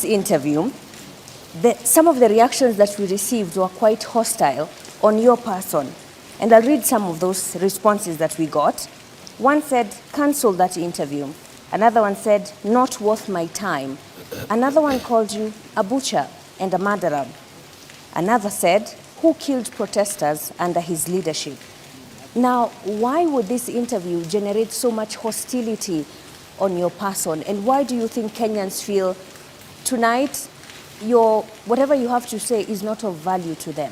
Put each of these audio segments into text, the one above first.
interview, some of the reactions that we received were quite hostile on your person. And I'll read some of those responses that we got. One said, cancel that interview. Another one said, not worth my time. Another one called you a butcher and a murderer. Another said, who killed protesters under his leadership? Now, why would this interview generate so much hostility on your person? And why do you think Kenyans feel tonight whatever you have to say is not of value to them?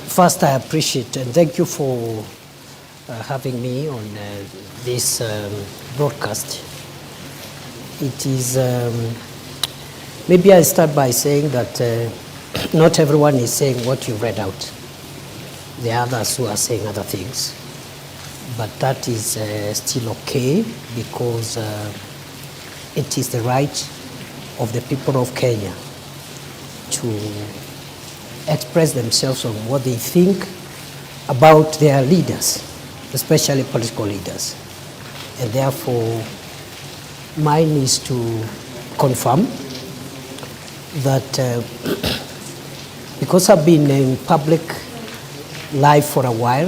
First, I appreciate and thank you for having me on this broadcast. It is, maybe I start by saying that not everyone is saying what you read out. There are others who are saying other things. But that is still okay because it is the right of the people of Kenya to express themselves on what they think about their leaders, especially political leaders. And therefore, mine is to confirm that because I've been in public life for a while,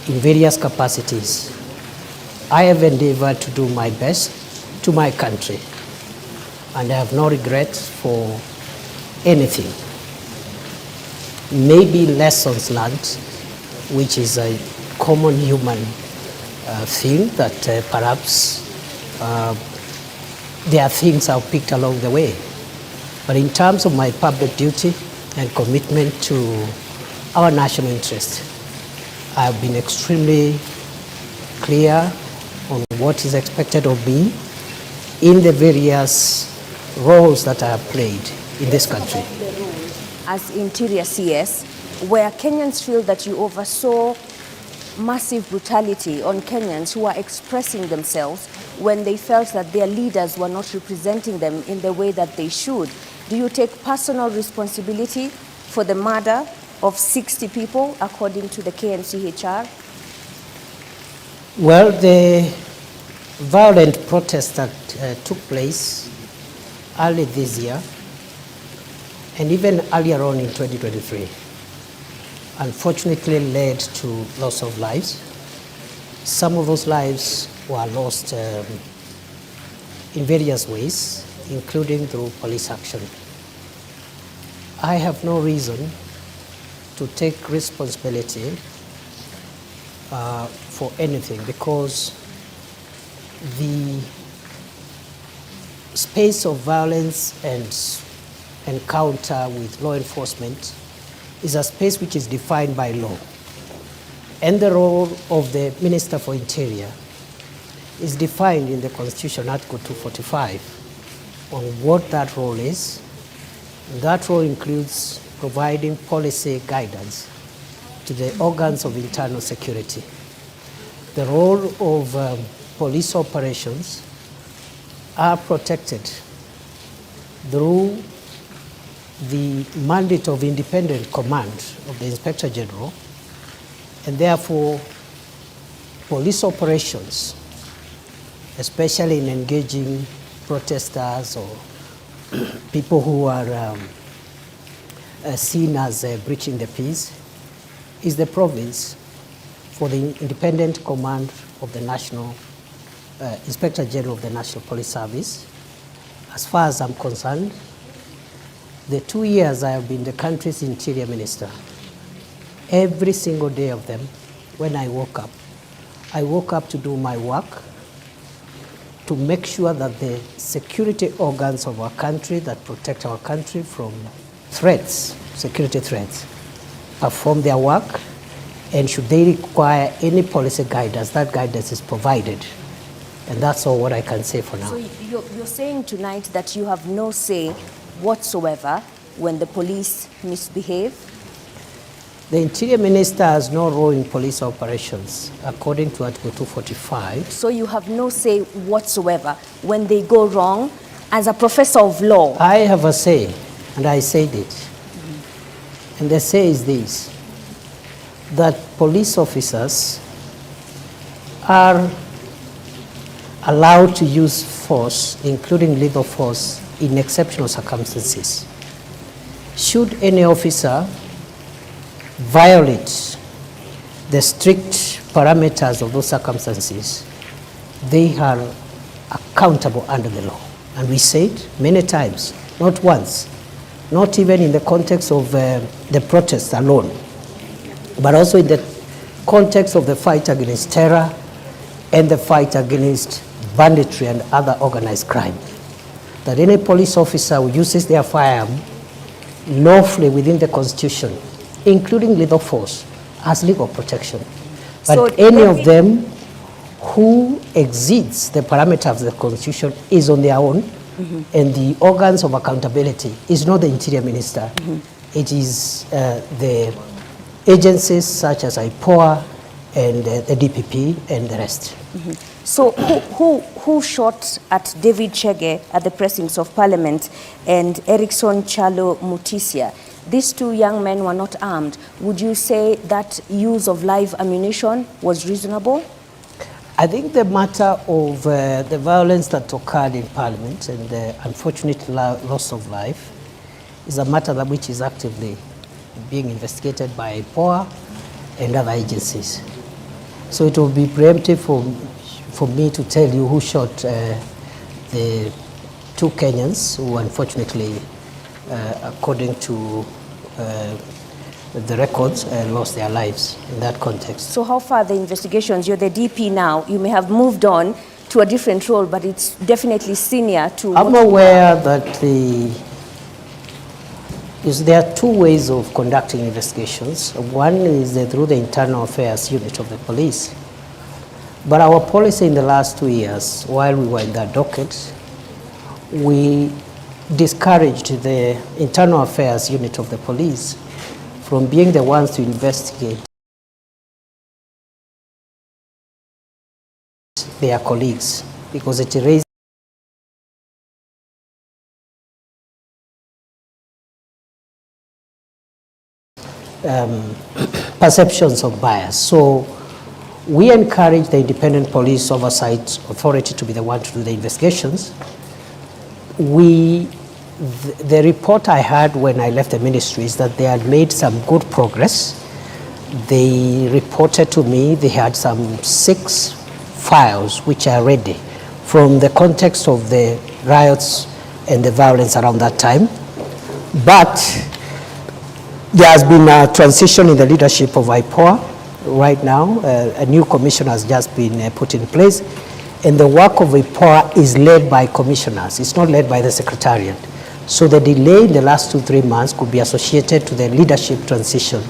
in various capacities, I have endeavored to do my best to my country, and I have no regrets for anything. Maybe lessons learned, which is a common human thing that perhaps there are things I've picked along the way. But in terms of my public duty and commitment to our national interest, I have been extremely clear on what is expected of me in the various roles that I have played in this country. As Interior CS, where Kenyans feel that you oversaw massive brutality on Kenyans who are expressing themselves when they felt that their leaders were not representing them in the way that they should. Do you take personal responsibility for the murder of 60 people, according to the KNCHR? Well, the violent protest that took place early this year, and even earlier on in 2023, unfortunately led to loss of lives. Some of those lives were lost in various ways, including through police action. I have no reason to take responsibility for anything because the space of violence and encounter with law enforcement is a space which is defined by law. And the role of the Minister for Interior is defined in the Constitution, Article 245, on what that role is. That role includes providing policy guidance to the organs of internal security. The role of police operations are protected through the mandate of independent command of the Inspector General, and therefore police operations, especially in engaging protesters or people who are seen as breaching the peace, is the province for the independent command of the National Inspector General of the National Police Service. As far as I'm concerned, the 2 years I have been the country's Interior Minister, every single day of them, when I woke up to do my work, to make sure that the security organs of our country that protect our country from threats, security threats, perform their work, and should they require any policy guidance, that guidance is provided. And that's all what I can say for now. So you're saying tonight that you have no say whatsoever when the police misbehave? The Interior Minister has no role in police operations, according to Article 245. So you have no say whatsoever when they go wrong as a professor of law? I have a say, and I said it. And the say is this, that police officers are allowed to use force, including lethal force, in exceptional circumstances. Should any officer violate the strict parameters of those circumstances, they are accountable under the law. And we said many times, not once, not even in the context of the protests alone, but also in the context of the fight against terror and the fight against banditry and other organized crime. That any police officer who uses their firearm lawfully within the Constitution, including lethal force, has legal protection. But so any of them who exceeds the parameters of the Constitution is on their own, and the organs of accountability is not the Interior Minister. It is the agencies such as IPOA and the DPP and the rest. So who shot at David Chege at the precincts of Parliament and Erickson Chalo Mutisia? These two young men were not armed. Would you say that use of live ammunition was reasonable? I think the matter of the violence that occurred in Parliament and the unfortunate loss of life is a matter that which is actively being investigated by IPOA and other agencies. So it will be preemptive for me to tell you who shot the two Kenyans who unfortunately, according to the records, lost their lives in that context. So how far the investigations? You're the DP now. You may have moved on to a different role, but it's definitely senior to... I'm aware that there are two ways of conducting investigations. One is through the internal affairs unit of the police. But our policy in the last 2 years, while we were in that docket, we discouraged the internal affairs unit of the police from being the ones to investigate their colleagues, because it raised perceptions of bias. So we encourage the Independent Police Oversight Authority to be the one to do the investigations. The report I had when I left the ministry is that they had made some good progress. They reported to me they had some 6 files which are ready from the context of the riots and the violence around that time. But there has been a transition in the leadership of IPOA right now. A new commission has just been put in place, and the work of IPOA is led by commissioners. It's not led by the Secretariat. So the delay in the last 2-3 months could be associated to the leadership transition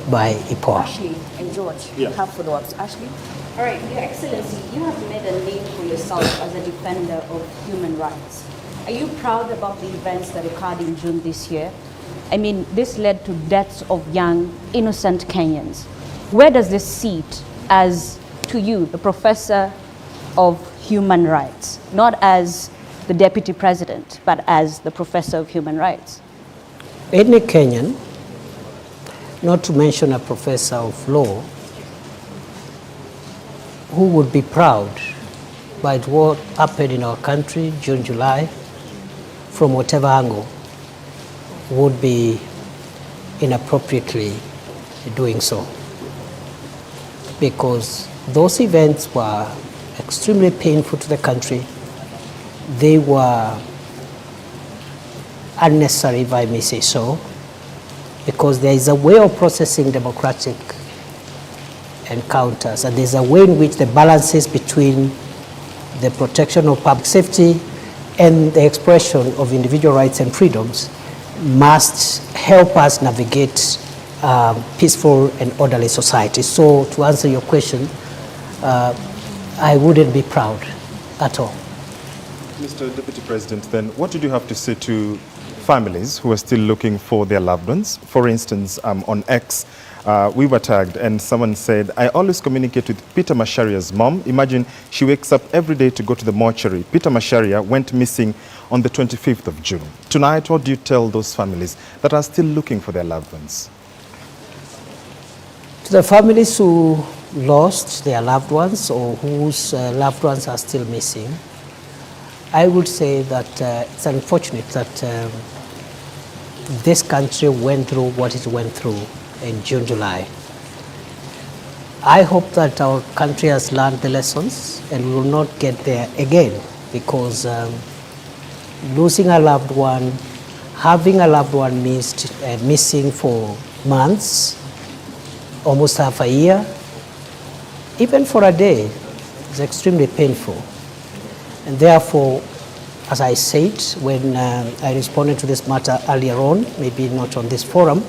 by IPOA. Ashley and George, you have follow-ups. Ashley? All right, Your Excellency, you have made a name for yourself as a defender of human rights. Are you proud about the events that occurred in June this year? I mean, this led to deaths of young, innocent Kenyans. Where does this sit as, to you, the professor of human rights, not as the deputy president, but as the professor of human rights? Any Kenyan, not to mention a professor of law, who would be proud by what happened in our country June, July, from whatever angle, would be inappropriately doing so. Because those events were extremely painful to the country. They were unnecessary, if I may say so, because there is a way of processing democratic encounters, and there's a way in which the balances between the protection of public safety and the expression of individual rights and freedoms must help us navigate peaceful and orderly society. So to answer your question, I wouldn't be proud at all. Mr. Deputy President, then what did you have to say to families who are still looking for their loved ones? For instance, on X, we were tagged and someone said, I always communicate with Peter Masharia's mom. Imagine she wakes up every day to go to the mortuary. Peter Masharia went missing on the 25th of June. Tonight, what do you tell those families that are still looking for their loved ones? To the families who lost their loved ones or whose loved ones are still missing, I would say that it's unfortunate that this country went through what it went through in June, July. I hope that our country has learned the lessons and we will not get there again, because losing a loved one, having a loved one missing for months, almost half a year, even for a day, is extremely painful. And therefore, as I said when I responded to this matter earlier on, maybe not on this forum,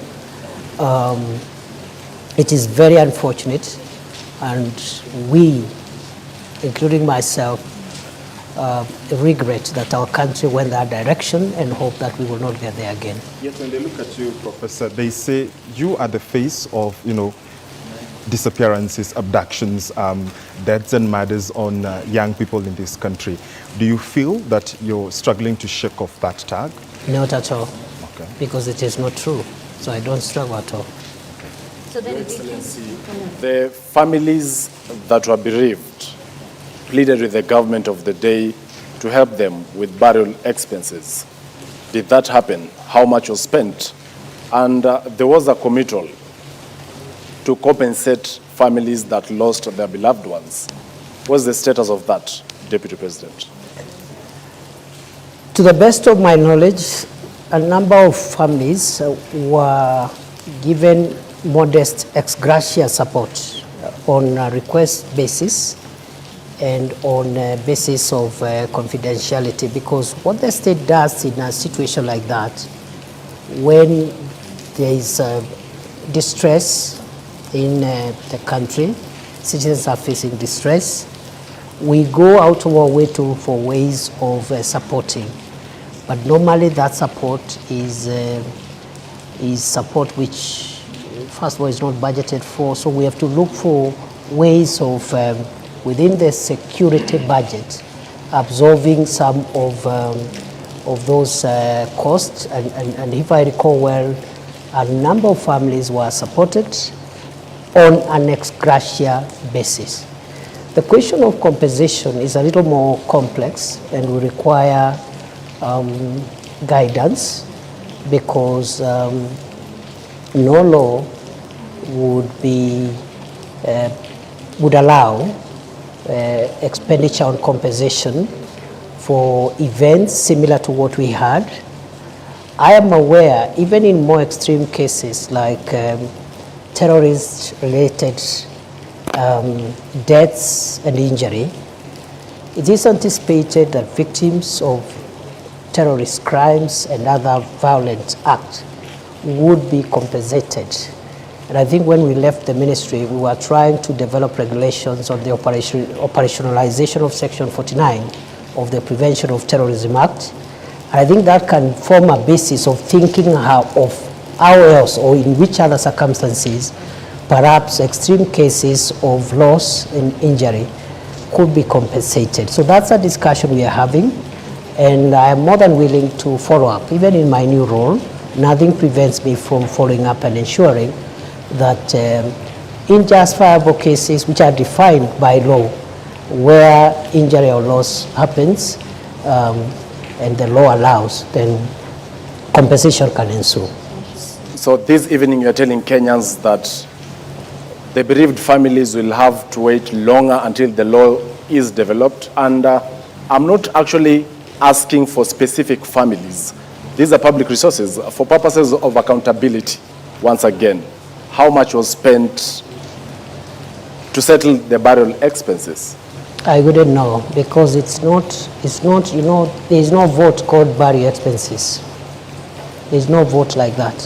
it is very unfortunate, and we, including myself, regret that our country went that direction and hope that we will not get there again. Yet when they look at you, Professor, they say you are the face of, disappearances, abductions, deaths and murders on young people in this country. Do you feel that you're struggling to shake off that tag? Not at all, Okay. because it is not true. So I don't struggle at all. So then Your Excellency, the families that were bereaved pleaded with the government of the day to help them with burial expenses. Did that happen? How much was spent? And there was a committal to compensate families that lost their beloved ones. What's the status of that, Deputy President? To the best of my knowledge, a number of families were given modest ex gratia support on a request basis and on a basis of confidentiality, because what the state does in a situation like that, when there is distress in the country, citizens are facing distress, we go out of our way for ways of supporting. But normally that support is support which, first of all, is not budgeted for, so we have to look for ways of, within the security budget, absorbing some of those costs. And if I recall well, a number of families were supported on an ex gratia basis. The question of compensation is a little more complex and will require guidance, because no law would allow expenditure on compensation for events similar to what we had. I am aware, even in more extreme cases like terrorist-related deaths and injury, it is anticipated that victims of terrorist crimes and other violent acts would be compensated. And I think when we left the ministry, we were trying to develop regulations on the operationalization of Section 49 of the Prevention of Terrorism Act. And I think that can form a basis of thinking of how else or in which other circumstances perhaps extreme cases of loss and injury could be compensated. So that's a discussion we are having, and I am more than willing to follow up. Even in my new role, nothing prevents me from following up and ensuring that injustifiable cases which are defined by law, where injury or loss happens and the law allows, then compensation can ensue. So this evening you're telling Kenyans that the bereaved families will have to wait longer until the law is developed. And I'm not actually asking for specific families. These are public resources for purposes of accountability. Once again, how much was spent to settle the burial expenses? I wouldn't know, because it's not, there is no vote called burial expenses. There's no vote like that.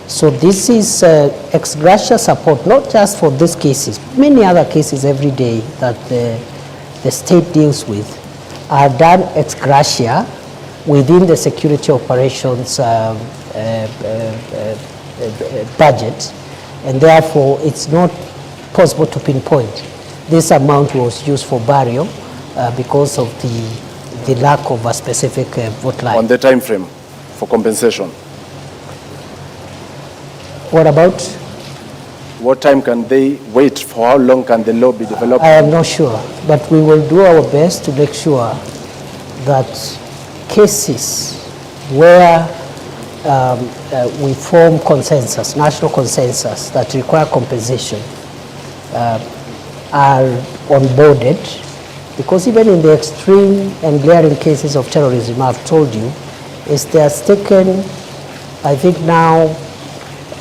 So this is ex gratia support, not just for these cases, many other cases every day that the state deals with are done ex gratia within the security operations budget, and therefore it's not possible to pinpoint this amount was used for burial because of the lack of a specific vote line. On the time frame for compensation? What about? What time can they wait? For how long can the law be developed? I am not sure, but we will do our best to make sure that cases where we form consensus, national consensus that require compensation are onboarded, because even in the extreme and glaring cases of terrorism, I've told you, it has taken, I think now,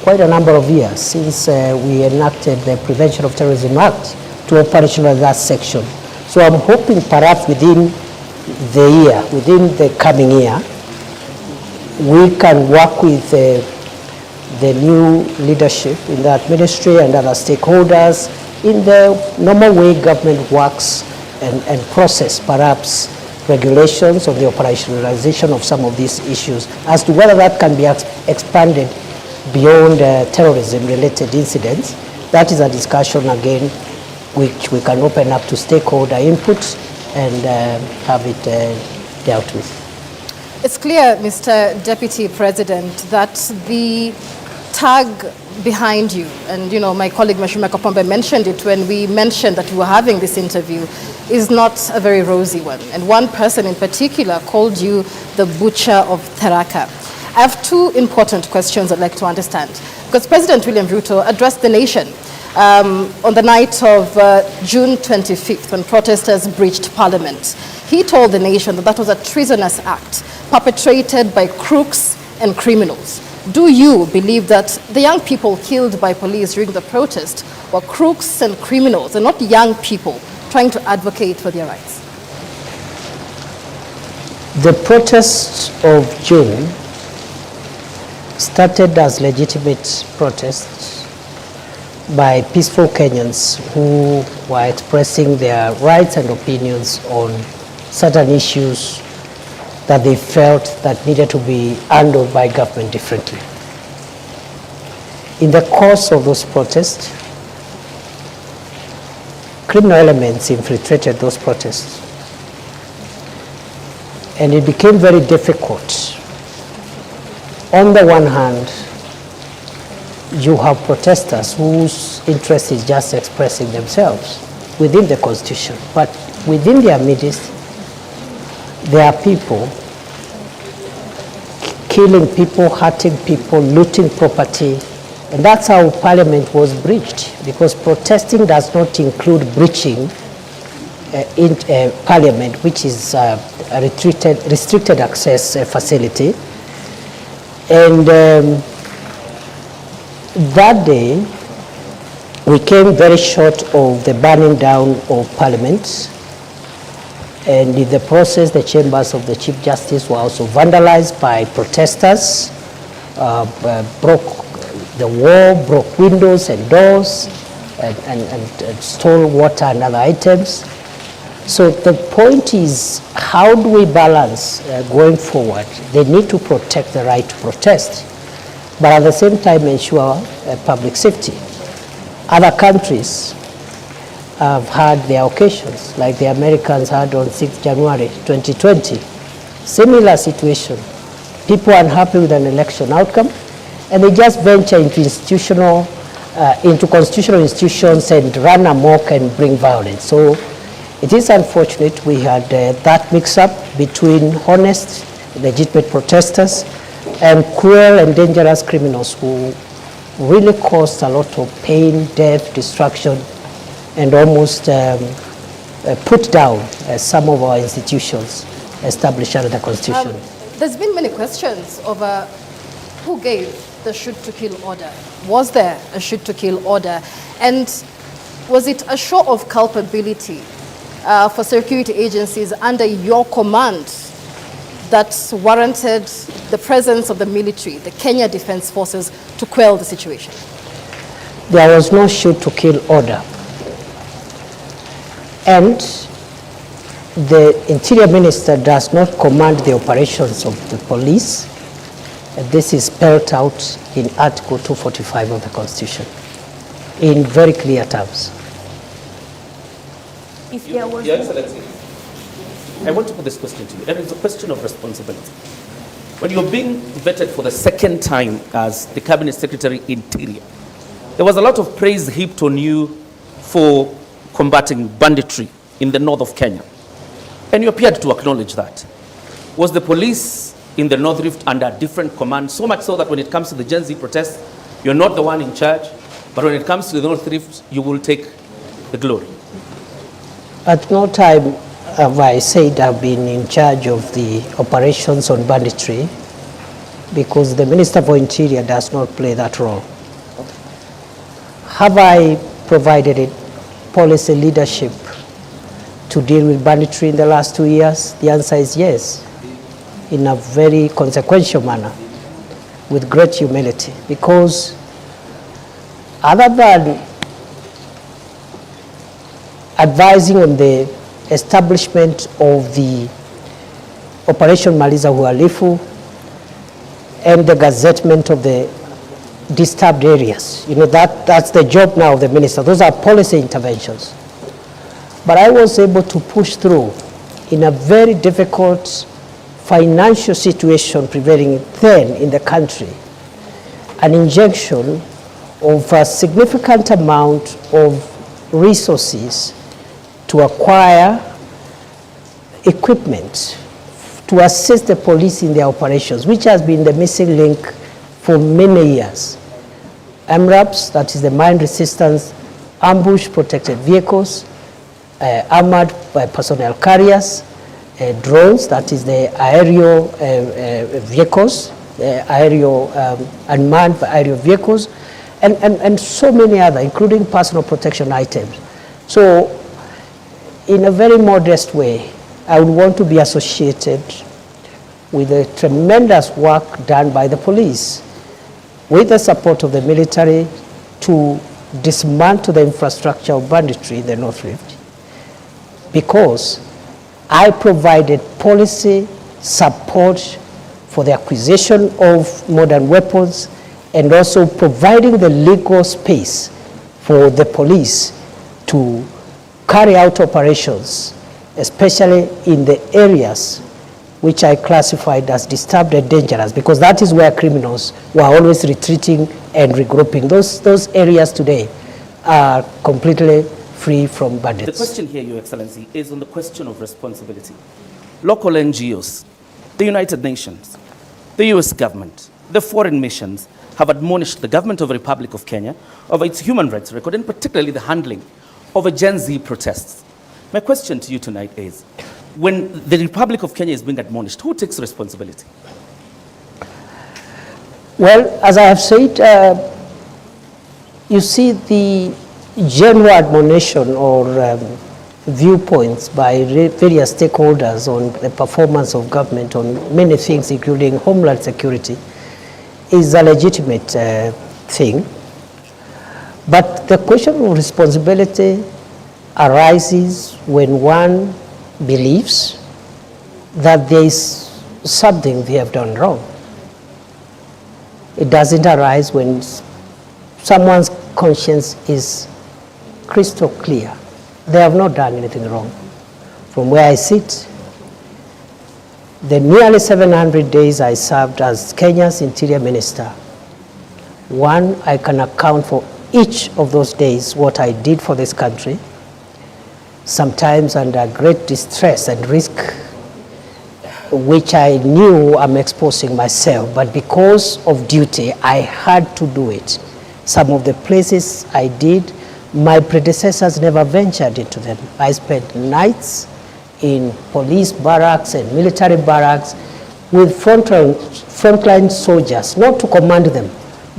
quite a number of years since we enacted the Prevention of Terrorism Act to operationalize that section. So I'm hoping perhaps within the year, within the coming year, we can work with the new leadership in that ministry and other stakeholders in the normal way government works and process perhaps regulations of the operationalization of some of these issues as to whether that can be expanded beyond terrorism-related incidents. That is a discussion, again, which we can open up to stakeholder input and have it dealt with. It's clear, Mr. Deputy President, that the tag behind you, and my colleague Mashima Kapombe mentioned it when we mentioned that we were having this interview, is not a very rosy one. And one person in particular called you the butcher of Tharaka. I have two important questions I'd like to understand. Because President William Ruto addressed the nation on the night of June 25th when protesters breached Parliament. He told the nation that that was a treasonous act perpetrated by crooks and criminals. Do you believe that the young people killed by police during the protest were crooks and criminals and not young people trying to advocate for their rights? The protests of June started as legitimate protests by peaceful Kenyans who were expressing their rights and opinions on certain issues that they felt that needed to be handled by government differently. In the course of those protests, criminal elements infiltrated those protests, and it became very difficult. On the one hand, you have protesters whose interest is just expressing themselves within the constitution, but within their midst, there are people killing people, hurting people, looting property, and that's how Parliament was breached, because protesting does not include breaching in Parliament, which is a restricted access facility. And that day, we came very short of the burning down of Parliament. And in the process, the chambers of the Chief Justice were also vandalized by protesters, broke the wall, broke windows and doors, and stole water and other items. So the point is, how do we balance going forward? They need to protect the right to protest, but at the same time ensure public safety. Other countries have had their occasions, like the Americans had on 6th January 2020. Similar situation. People are unhappy with an election outcome, and they just venture into constitutional institutions and run amok and bring violence. So it is unfortunate we had that mix-up between honest, legitimate protesters and cruel and dangerous criminals who really caused a lot of pain, death, destruction, and almost put down some of our institutions established under the Constitution. There's been many questions over who gave the shoot-to-kill order. Was there a shoot-to-kill order? And was it a show of culpability for security agencies under your command that warranted the presence of the military, the Kenya Defense Forces, to quell the situation? There was no shoot-to-kill order. And the Interior Minister does not command the operations of the police. This is spelled out in Article 245 of the Constitution in very clear terms. If there was Your Excellency, I want to put this question to you, and it's a question of responsibility. When you're being vetted for the second time as the Cabinet Secretary Interior, There was a lot of praise heaped on you for combating banditry in the north of Kenya. And you appeared to acknowledge that. Was the police in the North Rift under different command, so much so that when it comes to the Gen Z protests, you're not the one in charge, but when it comes to the North Rift, you will take the glory? At no time have I said I've been in charge of the operations on banditry, because the Minister for Interior does not play that role. Have I provided a policy leadership to deal with banditry in the last 2 years? The answer is yes, in a very consequential manner, with great humility, because other than advising on the establishment of the Operation Maliza Uhalifu and the gazettement of the disturbed areas. You know, that's the job now of the minister. Those are policy interventions. But I was able to push through in a very difficult financial situation prevailing then in the country, an injection of a significant amount of resources to acquire equipment to assist the police in their operations, which has been the missing link for many years. MRAPs, that is the mine resistance ambush protected vehicles, armored personnel carriers, drones, that is the aerial vehicles, aerial unmanned aerial vehicles, and so many other, including personal protection items. So in a very modest way, I would want to be associated with the tremendous work done by the police, with the support of the military, to dismantle the infrastructure of banditry in the North Rift, because I provided policy support for the acquisition of modern weapons and also providing the legal space for the police to carry out operations, especially in the areas which I classified as disturbed and dangerous, because that is where criminals were always retreating and regrouping. Those areas today are completely free from bandits. The question here, Your Excellency, is on the question of responsibility. Local NGOs, the United Nations, the US government, the foreign missions have admonished the government of the Republic of Kenya over its human rights record, and particularly the handling of a Gen Z protests. My question to you tonight is, when the Republic of Kenya is being admonished, who takes responsibility? Well, as I have said, you see, the general admonition or viewpoints by various stakeholders on the performance of government on many things, including homeland security, is a legitimate thing. But the question of responsibility arises when one believes that there is something they have done wrong. It doesn't arise when someone's conscience is crystal clear. They have not done anything wrong. From where I sit, the nearly 700 days I served as Kenya's Interior Minister, one, I can account for each of those days what I did for this country, sometimes under great distress and risk, which I knew I'm exposing myself, but because of duty, I had to do it. Some of the places I did, my predecessors never ventured into them. I spent nights in police barracks and military barracks with frontline soldiers, not to command them,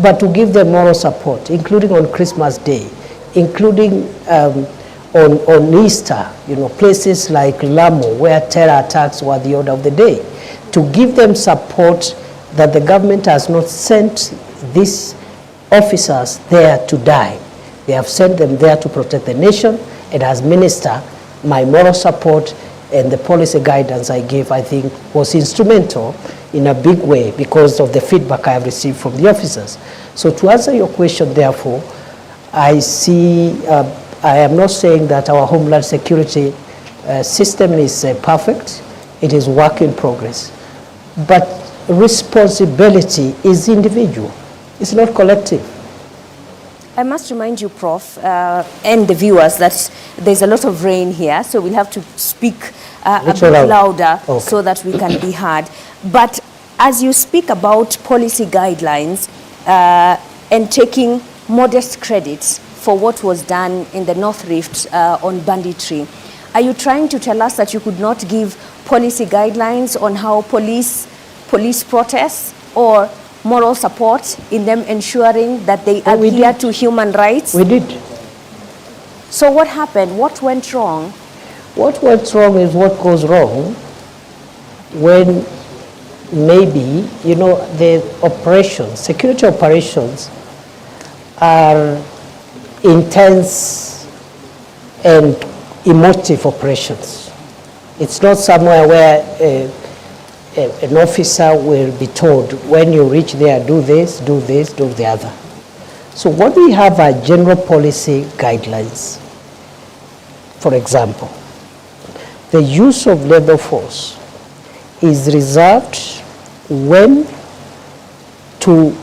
but to give them moral support, including on Christmas Day, including on Easter, you know, places like Lamu, where terror attacks were the order of the day, to give them support that the government has not sent these officers there to die. They have sent them there to protect the nation, and as minister, my moral support and the policy guidance I gave, I think, was instrumental in a big way because of the feedback I have received from the officers. So to answer your question, therefore, I see, I am not saying that our homeland security system is perfect. It is work in progress. But responsibility is individual. It's not collective. I must remind you, Prof, and the viewers that there's a lot of rain here, so we'll have to speak a bit louder so that we can be heard. But as you speak about policy guidelines and taking modest credit for what was done in the North Rift on banditry, are you trying to tell us that you could not give policy guidelines on how police protests or moral support in them ensuring that they adhere to human rights? We did. So what happened? What went wrong? What went wrong is what goes wrong when maybe, you know, the operations, security operations are intense and emotive operations. It's not somewhere where an officer will be told, when you reach there, do this, do this, do the other. So what we have are general policy guidelines. For example, the use of lethal force is reserved when to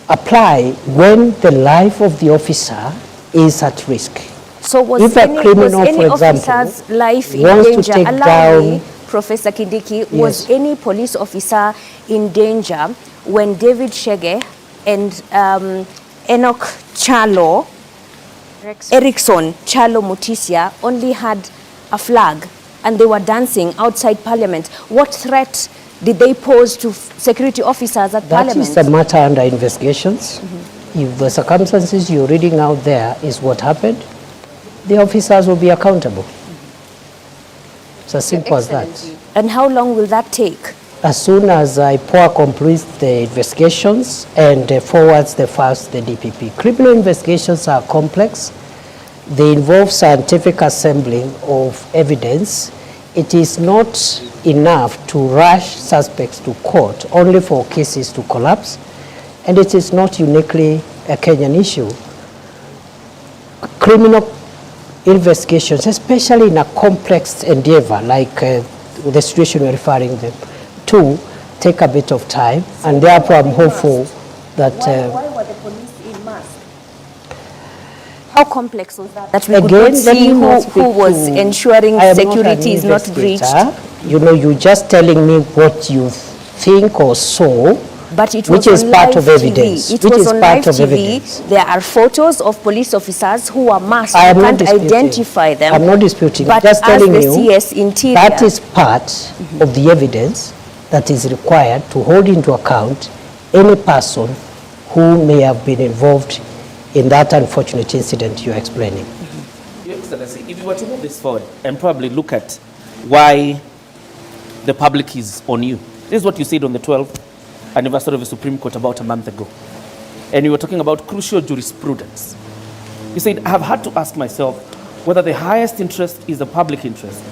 apply when the life of the officer is at risk. So was if any, a criminal, was any for example, officer's life in wants danger? to take Allow down, me, Professor Kindiki, Yes. was any police officer in danger when David Shege and Enoch Chalo, Erickson Chalo Mutisia only had a flag and they were dancing outside Parliament? What threat did they pose to security officers at that Parliament? is a matter under investigations. If the circumstances you're reading out there is what happened, the officers will be accountable. It's as simple as that. And how long will that take? As soon as IPOA completes the investigations and forwards the files to the DPP. Criminal investigations are complex. They involve scientific assembling of evidence. It is not enough to rush suspects to court only for cases to collapse. And it is not uniquely a Kenyan issue. Criminal investigations, especially in a complex endeavor like the situation we're referring them to, take a bit of time, and therefore I'm hopeful that... Why were the police in mask? How complex was that? That we Again, could not let see me not who was speak to- ensuring I am security is not investigator. breached. You know, you're just telling me what you think or saw, But it was which is on part live of evidence. TV. It Which was is on part live of TV. evidence. There are photos of police officers who are masked. I am You not can't disputing. identify them. I'm not disputing. But Just as telling the you CS Interior, that is part of the evidence that is required to hold into account any person who may have been involved in that unfortunate incident you're explaining. Your Excellency, if you were to move this forward and probably look at why the public is on you. This is what you said on the 12th anniversary of the Supreme Court about a month ago. And you were talking about crucial jurisprudence. You said, I have had to ask myself whether the highest interest is the public interest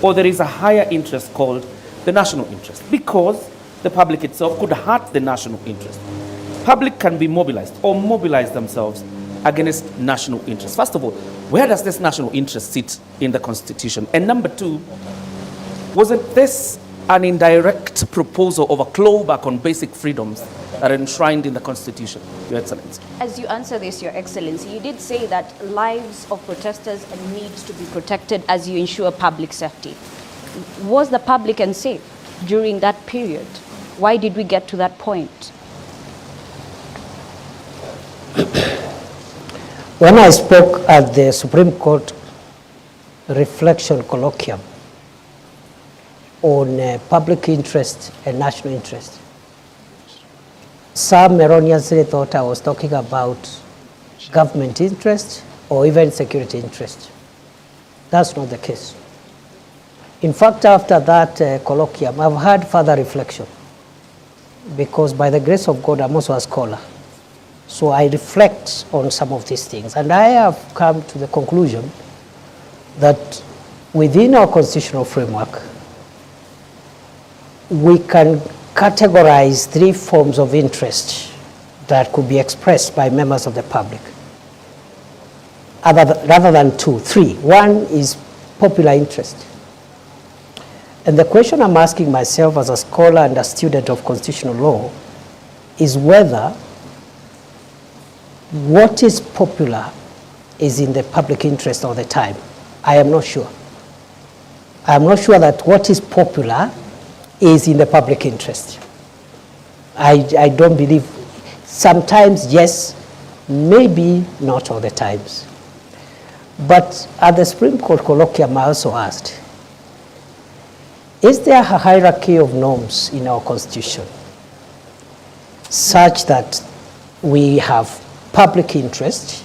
or there is a higher interest called the national interest, because the public itself could hurt the national interest. Public can be mobilized or mobilize themselves against national interest. First of all, where does this national interest sit in the Constitution? And number two, wasn't this an indirect proposal of a clawback on basic freedoms that are enshrined in the Constitution, Your Excellency? As you answer this, Your Excellency, you did say that lives of protesters needs to be protected as you ensure public safety. Was the public unsafe during that period? Why did we get to that point? When I spoke at the Supreme Court reflection colloquium on public interest and national interest, some erroneously thought I was talking about government interest or even security interest. That's not the case. In fact, after that colloquium, I've had further reflection because by the grace of God, I'm also a scholar. So I reflect on some of these things. And I have come to the conclusion that within our constitutional framework, we can categorize three forms of interest that could be expressed by members of the public, rather than two, three. One is popular interest. And the question I'm asking myself as a scholar and a student of constitutional law is whether what is popular is in the public interest all the time. I am not sure. I am not sure that what is popular is in the public interest. I don't believe. Sometimes, yes, maybe not all the times. But at the Supreme Court colloquium, I also asked, is there a hierarchy of norms in our Constitution such that we have public interest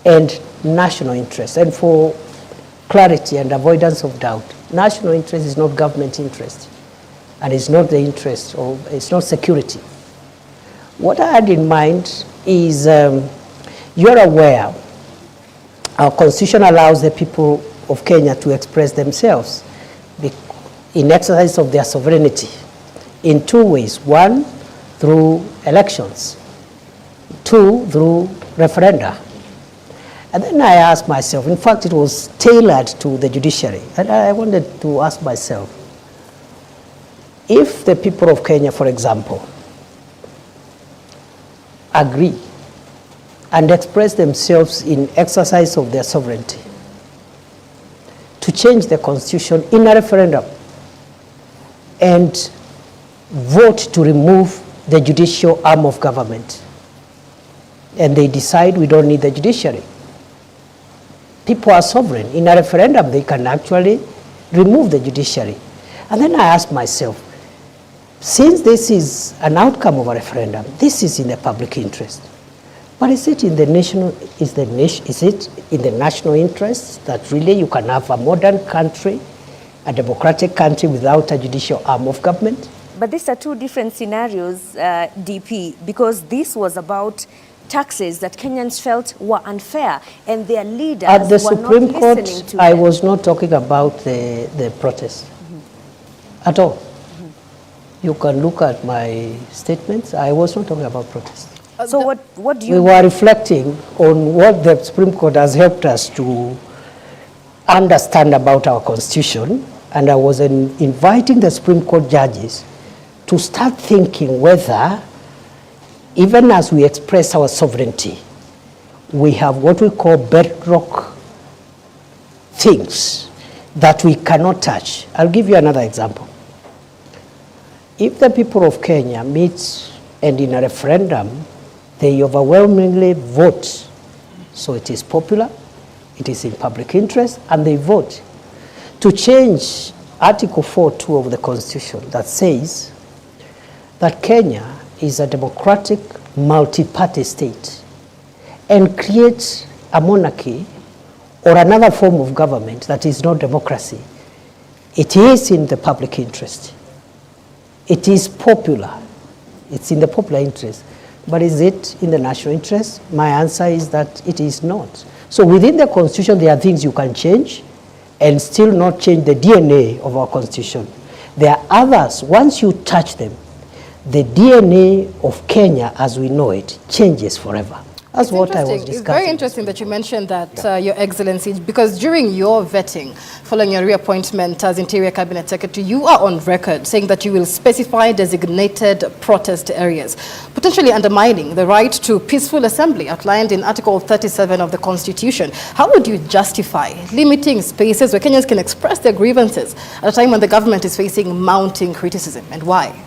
and national interest? And for clarity and avoidance of doubt, national interest is not government interest, and it's not the interest of, it's not security. What I had in mind is, you're aware, our Constitution allows the people of Kenya to express themselves in exercise of their sovereignty in two ways. One, through elections. Two, through referenda. And then I asked myself, in fact, it was tailored to the judiciary, and I wanted to ask myself, if the people of Kenya, for example, agree and express themselves in exercise of their sovereignty to change the Constitution in a referendum and vote to remove the judicial arm of government, and they decide we don't need the judiciary. People are sovereign. In a referendum, they can actually remove the judiciary. And then I asked myself, since this is an outcome of a referendum, this is in the public interest. But is it in the national, is it in the national interest that really you can have a modern country, a democratic country without a judicial arm of government? But these are two different scenarios, DP, because this was about taxes that Kenyans felt were unfair, and their leaders at the were Supreme not Court, listening to I them. was not talking about the protest at all. You can look at my statements. I was not talking about protest. So what do you... We were reflecting on what the Supreme Court has helped us to understand about our Constitution, and I was inviting the Supreme Court judges to start thinking whether, even as we express our sovereignty, we have what we call bedrock things that we cannot touch. I'll give you another example. If the people of Kenya meet and in a referendum, they overwhelmingly vote, so it is popular, it is in public interest, and they vote to change Article 4.2 of the Constitution that says that Kenya is a democratic multi-party state and creates a monarchy or another form of government that is not democracy. It is in the public interest. It is popular. It's in the popular interest. But is it in the national interest? My answer is that it is not. So within the Constitution, there are things you can change and still not change the DNA of our Constitution. There are others, once you touch them, the DNA of Kenya as we know it changes forever. That's what I was discussing. It's very interesting that you mentioned that, Your Excellency, because during your vetting, following your reappointment as Interior Cabinet Secretary, you are on record saying that you will specify designated protest areas, potentially undermining the right to peaceful assembly outlined in Article 37 of the Constitution. How would you justify limiting spaces where Kenyans can express their grievances at a time when the government is facing mounting criticism, and why?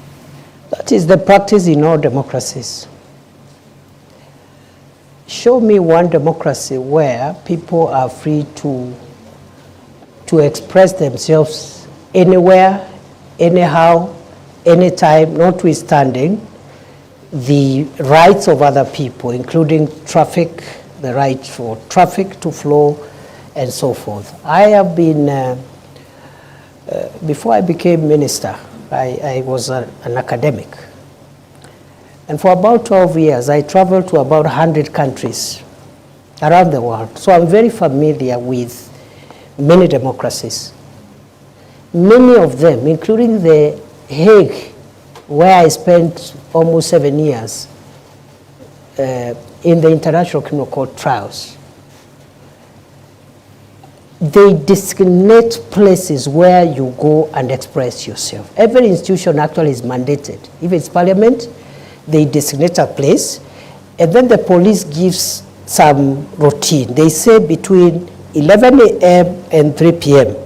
That is the practice in all democracies. Show me one democracy where people are free to express themselves anywhere, anyhow, anytime, notwithstanding the rights of other people, including traffic, the right for traffic to flow, and so forth. I have been, before I became minister, I was an academic. And for about 12 years, I traveled to about 100 countries around the world. So I'm very familiar with many democracies. Many of them, including the Hague, where I spent almost 7 years in the International Criminal Court trials. They designate places where you go and express yourself. Every institution actually is mandated. If it's parliament, they designate a place, And then the police gives some routine. They say between 11 a.m. and 3 p.m.,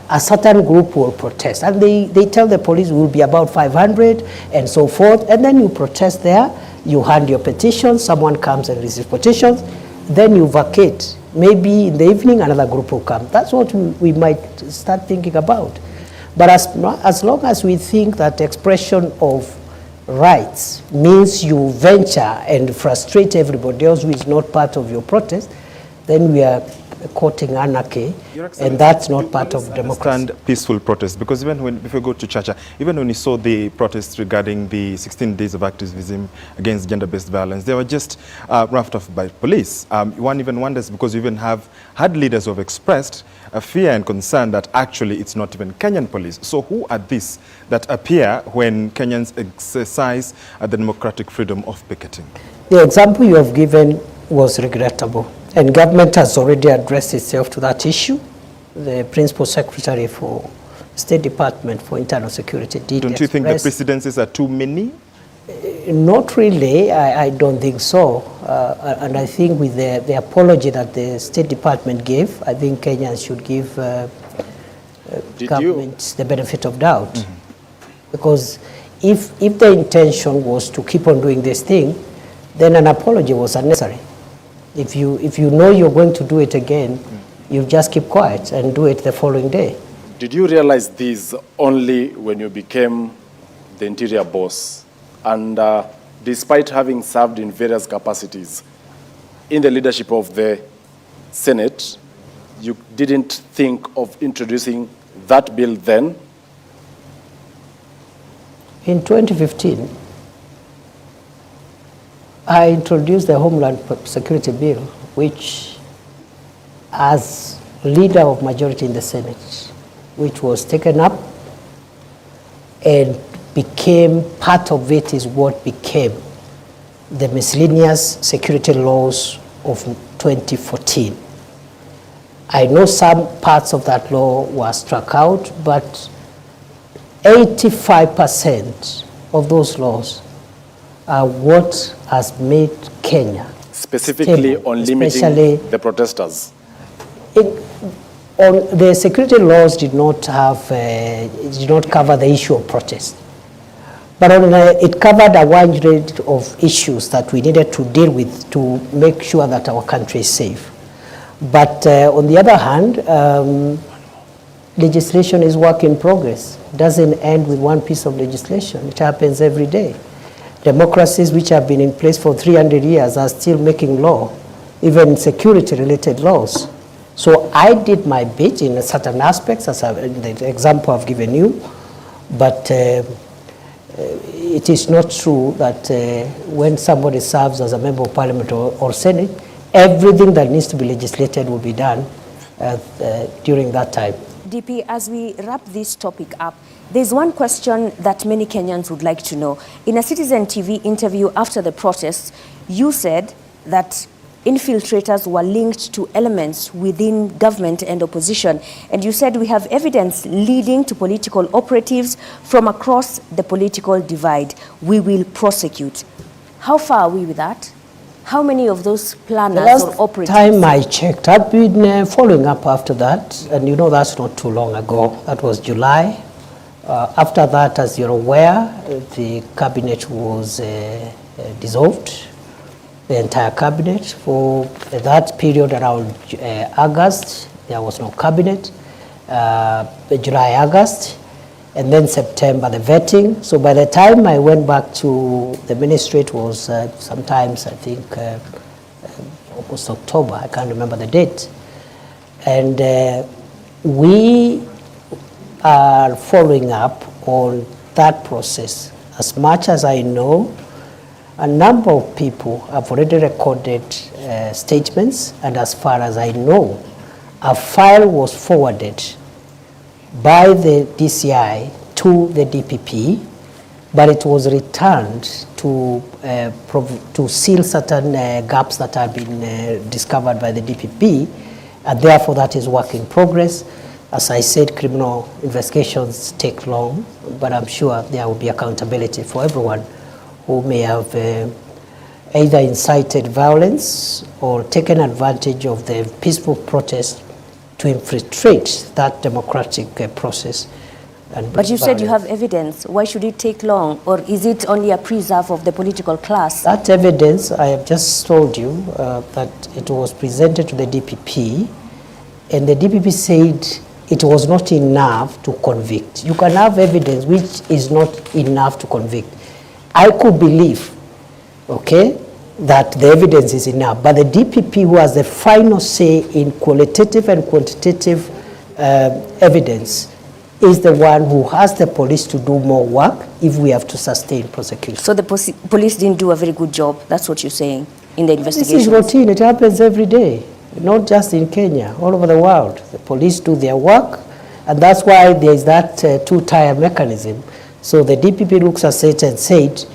a certain group will protest. And they tell the police will be about 500 and so forth. And then you protest there, you hand your petitions, someone comes and receives petitions, then you vacate. Maybe in the evening, another group will come. That's what we might start thinking about. But as long as we think that expression of rights means you venture and frustrate everybody else who is not part of your protest, then we are courting anarchy, and that's not part of democracy. Understand peaceful protest, because even if you go to Chacha, even when you saw the protests regarding the 16 days of activism against gender-based violence, they were just roughed off by police. One even wonders, because we even have had leaders who have expressed a fear and concern that actually it's not even Kenyan police. So who are these that appear when Kenyans exercise the democratic freedom of picketing? The example you have given was regrettable. And government has already addressed itself to that issue. The Principal Secretary for State Department for Internal Security did Don't you think the precedences are too many? Not really. I don't think so. And I think with the apology that the State Department gave, I think Kenyans should give government the benefit of doubt. Mm-hmm. Because if the intention was to keep on doing this thing, then an apology was unnecessary. If you know you're going to do it again, you just keep quiet and do it the following day. Did you realize this only when you became the interior boss? And despite having served in various capacities in the leadership of the Senate, you didn't think of introducing that bill then? In 2015, I introduced the Homeland Security Bill, which, as leader of majority in the Senate, which was taken up and became part of it is what became the miscellaneous security laws of 2014. I know some parts of that law were struck out, but 85% of those laws are what has made Kenya specifically stable, on limiting the protesters. The security laws did not cover the issue of protest, but it covered a wide range of issues that we needed to deal with to make sure that our country is safe. But on the other hand, legislation is work in progress. It doesn't end with one piece of legislation. It happens every day. Democracies which have been in place for 300 years are still making law, even security-related laws. So I did my bit in certain aspects, as the example I've given you, but it is not true that when somebody serves as a member of parliament or senate, everything that needs to be legislated will be done during that time. DP, as we wrap this topic up, there's one question that many Kenyans would like to know. In a CitizenTV interview after the protests, you said that infiltrators were linked to elements within government and opposition. And you said we have evidence leading to political operatives from across the political divide. We will prosecute. How far are we with that? How many of those planners or operatives? The last time I checked, I've been following up after that, and you know that's not too long ago. That was July. After that, as you're aware, the cabinet was dissolved, the entire cabinet. For that period around August, there was no cabinet. July, August, and then September, the vetting. So by the time I went back to the ministry, it was sometimes, I think, almost October. I can't remember the date. And we are following up on that process. As much as I know, a number of people have already recorded statements, and as far as I know, a file was forwarded by the DCI to the DPP, but it was returned to seal certain gaps that have been discovered by the DPP, and therefore that is work in progress. As I said, criminal investigations take long, but I'm sure there will be accountability for everyone who may have either incited violence or taken advantage of the peaceful protest to infiltrate that democratic process. But you said you have evidence. Why should it take long? Or is it only a preserve of the political class? That evidence, I have just told you that it was presented to the DPP, and the DPP said it was not enough to convict. You can have evidence which is not enough to convict. I could believe, okay, that the evidence is enough, but the DPP, who has the final say in qualitative and quantitative evidence, is the one who has the police to do more work if we have to sustain prosecution. So the police didn't do a very good job, that's what you're saying, in the investigation? This is routine, it happens every day, not just in Kenya, all over the world. The police do their work, and that's why there is that two-tier mechanism. So the DPP looks at it and said,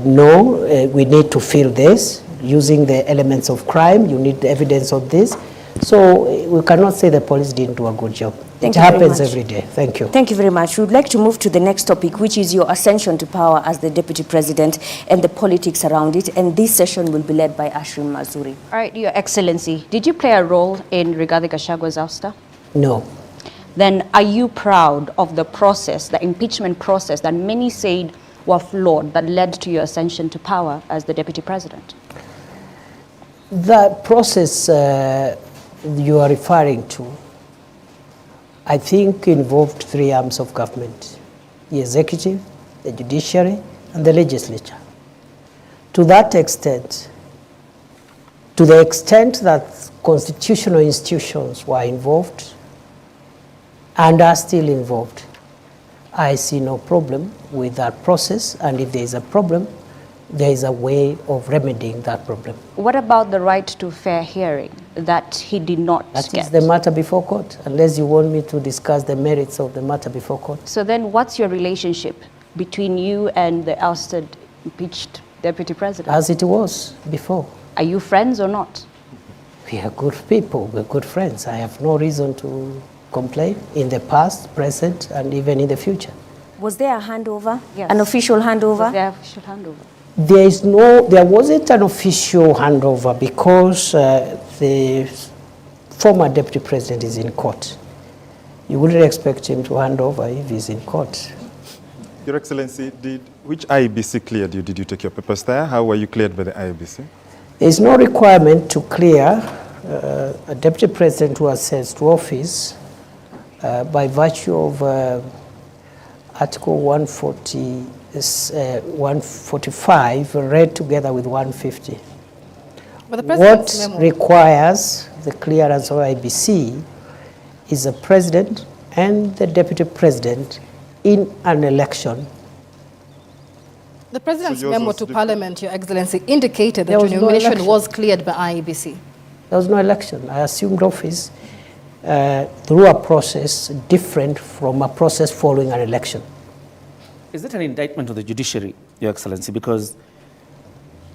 no, we need to fill this, using the elements of crime, you need the evidence of this. So we cannot say the police didn't do a good job. It happens every day. Thank you. Thank you very much. We would like to move to the next topic, which is your ascension to power as the Deputy President and the politics around it. And this session will be led by Ashrim Mazuri. All right, Your Excellency, did you play a role in Rigathi Gachagua's ouster? No. Then are you proud of the process, the impeachment process that many said were flawed that led to your ascension to power as the Deputy President? The process you are referring to, I think, involved three arms of government: the executive, the judiciary, and the legislature. To that extent, to the extent that constitutional institutions were involved and are still involved, I see no problem with that process, and if there is a problem, there is a way of remedying that problem. What about the right to fair hearing that he did not get? That is the matter before court, unless you want me to discuss the merits of the matter before court. So then what's your relationship between you and the ousted, impeached Deputy President? As it was before. Are you friends or not? We are good people, we're good friends. I have no reason to complain in the past, present, and even in the future. Was there a handover? Yes. An official handover? Was there an official handover? There wasn't an official handover because the former Deputy President is in court. You wouldn't expect him to hand over if he's in court. Your Excellency, which IEBC cleared you? Did you take your papers there? How were you cleared by the IEBC? There is no requirement to clear a Deputy President who ascends to office by virtue of Article 145 read together with 150. But the What requires the clearance of IBC is the President and the Deputy President in an election. The President's memo to Parliament, Your Excellency, indicated that There your was no nomination election. was cleared by IEBC. There was no election. I assumed office through a process different from a process following an election. Is it an indictment of the judiciary, Your Excellency? Because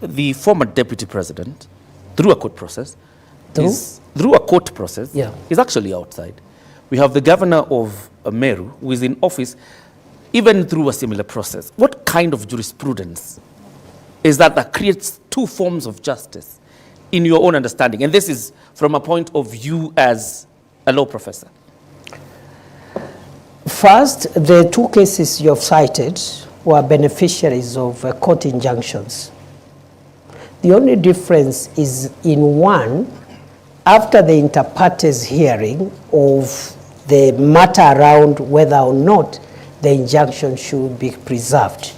the former Deputy President, through a court process, is actually outside. We have the governor of Meru, who is in office, even through a similar process. What kind of jurisprudence is that creates two forms of justice in your own understanding? And this is from a point of view as a law professor. First, the two cases you have cited were beneficiaries of court injunctions. The only difference is in one, after the inter partes hearing of the matter around whether or not the injunction should be preserved.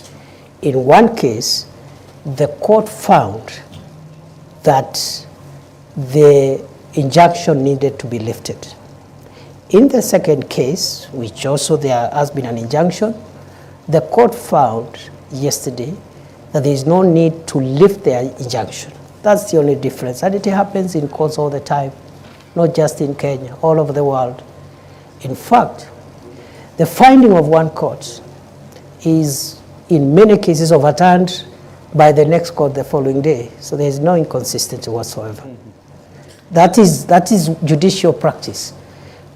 In one case, the court found that the injunction needed to be lifted. In the second case, which also there has been an injunction, the court found yesterday that there is no need to lift the injunction. That's the only difference. And it happens in courts all the time, not just in Kenya, all over the world. In fact, the finding of one court is in many cases overturned by the next court the following day. So there is no inconsistency whatsoever. That is judicial practice.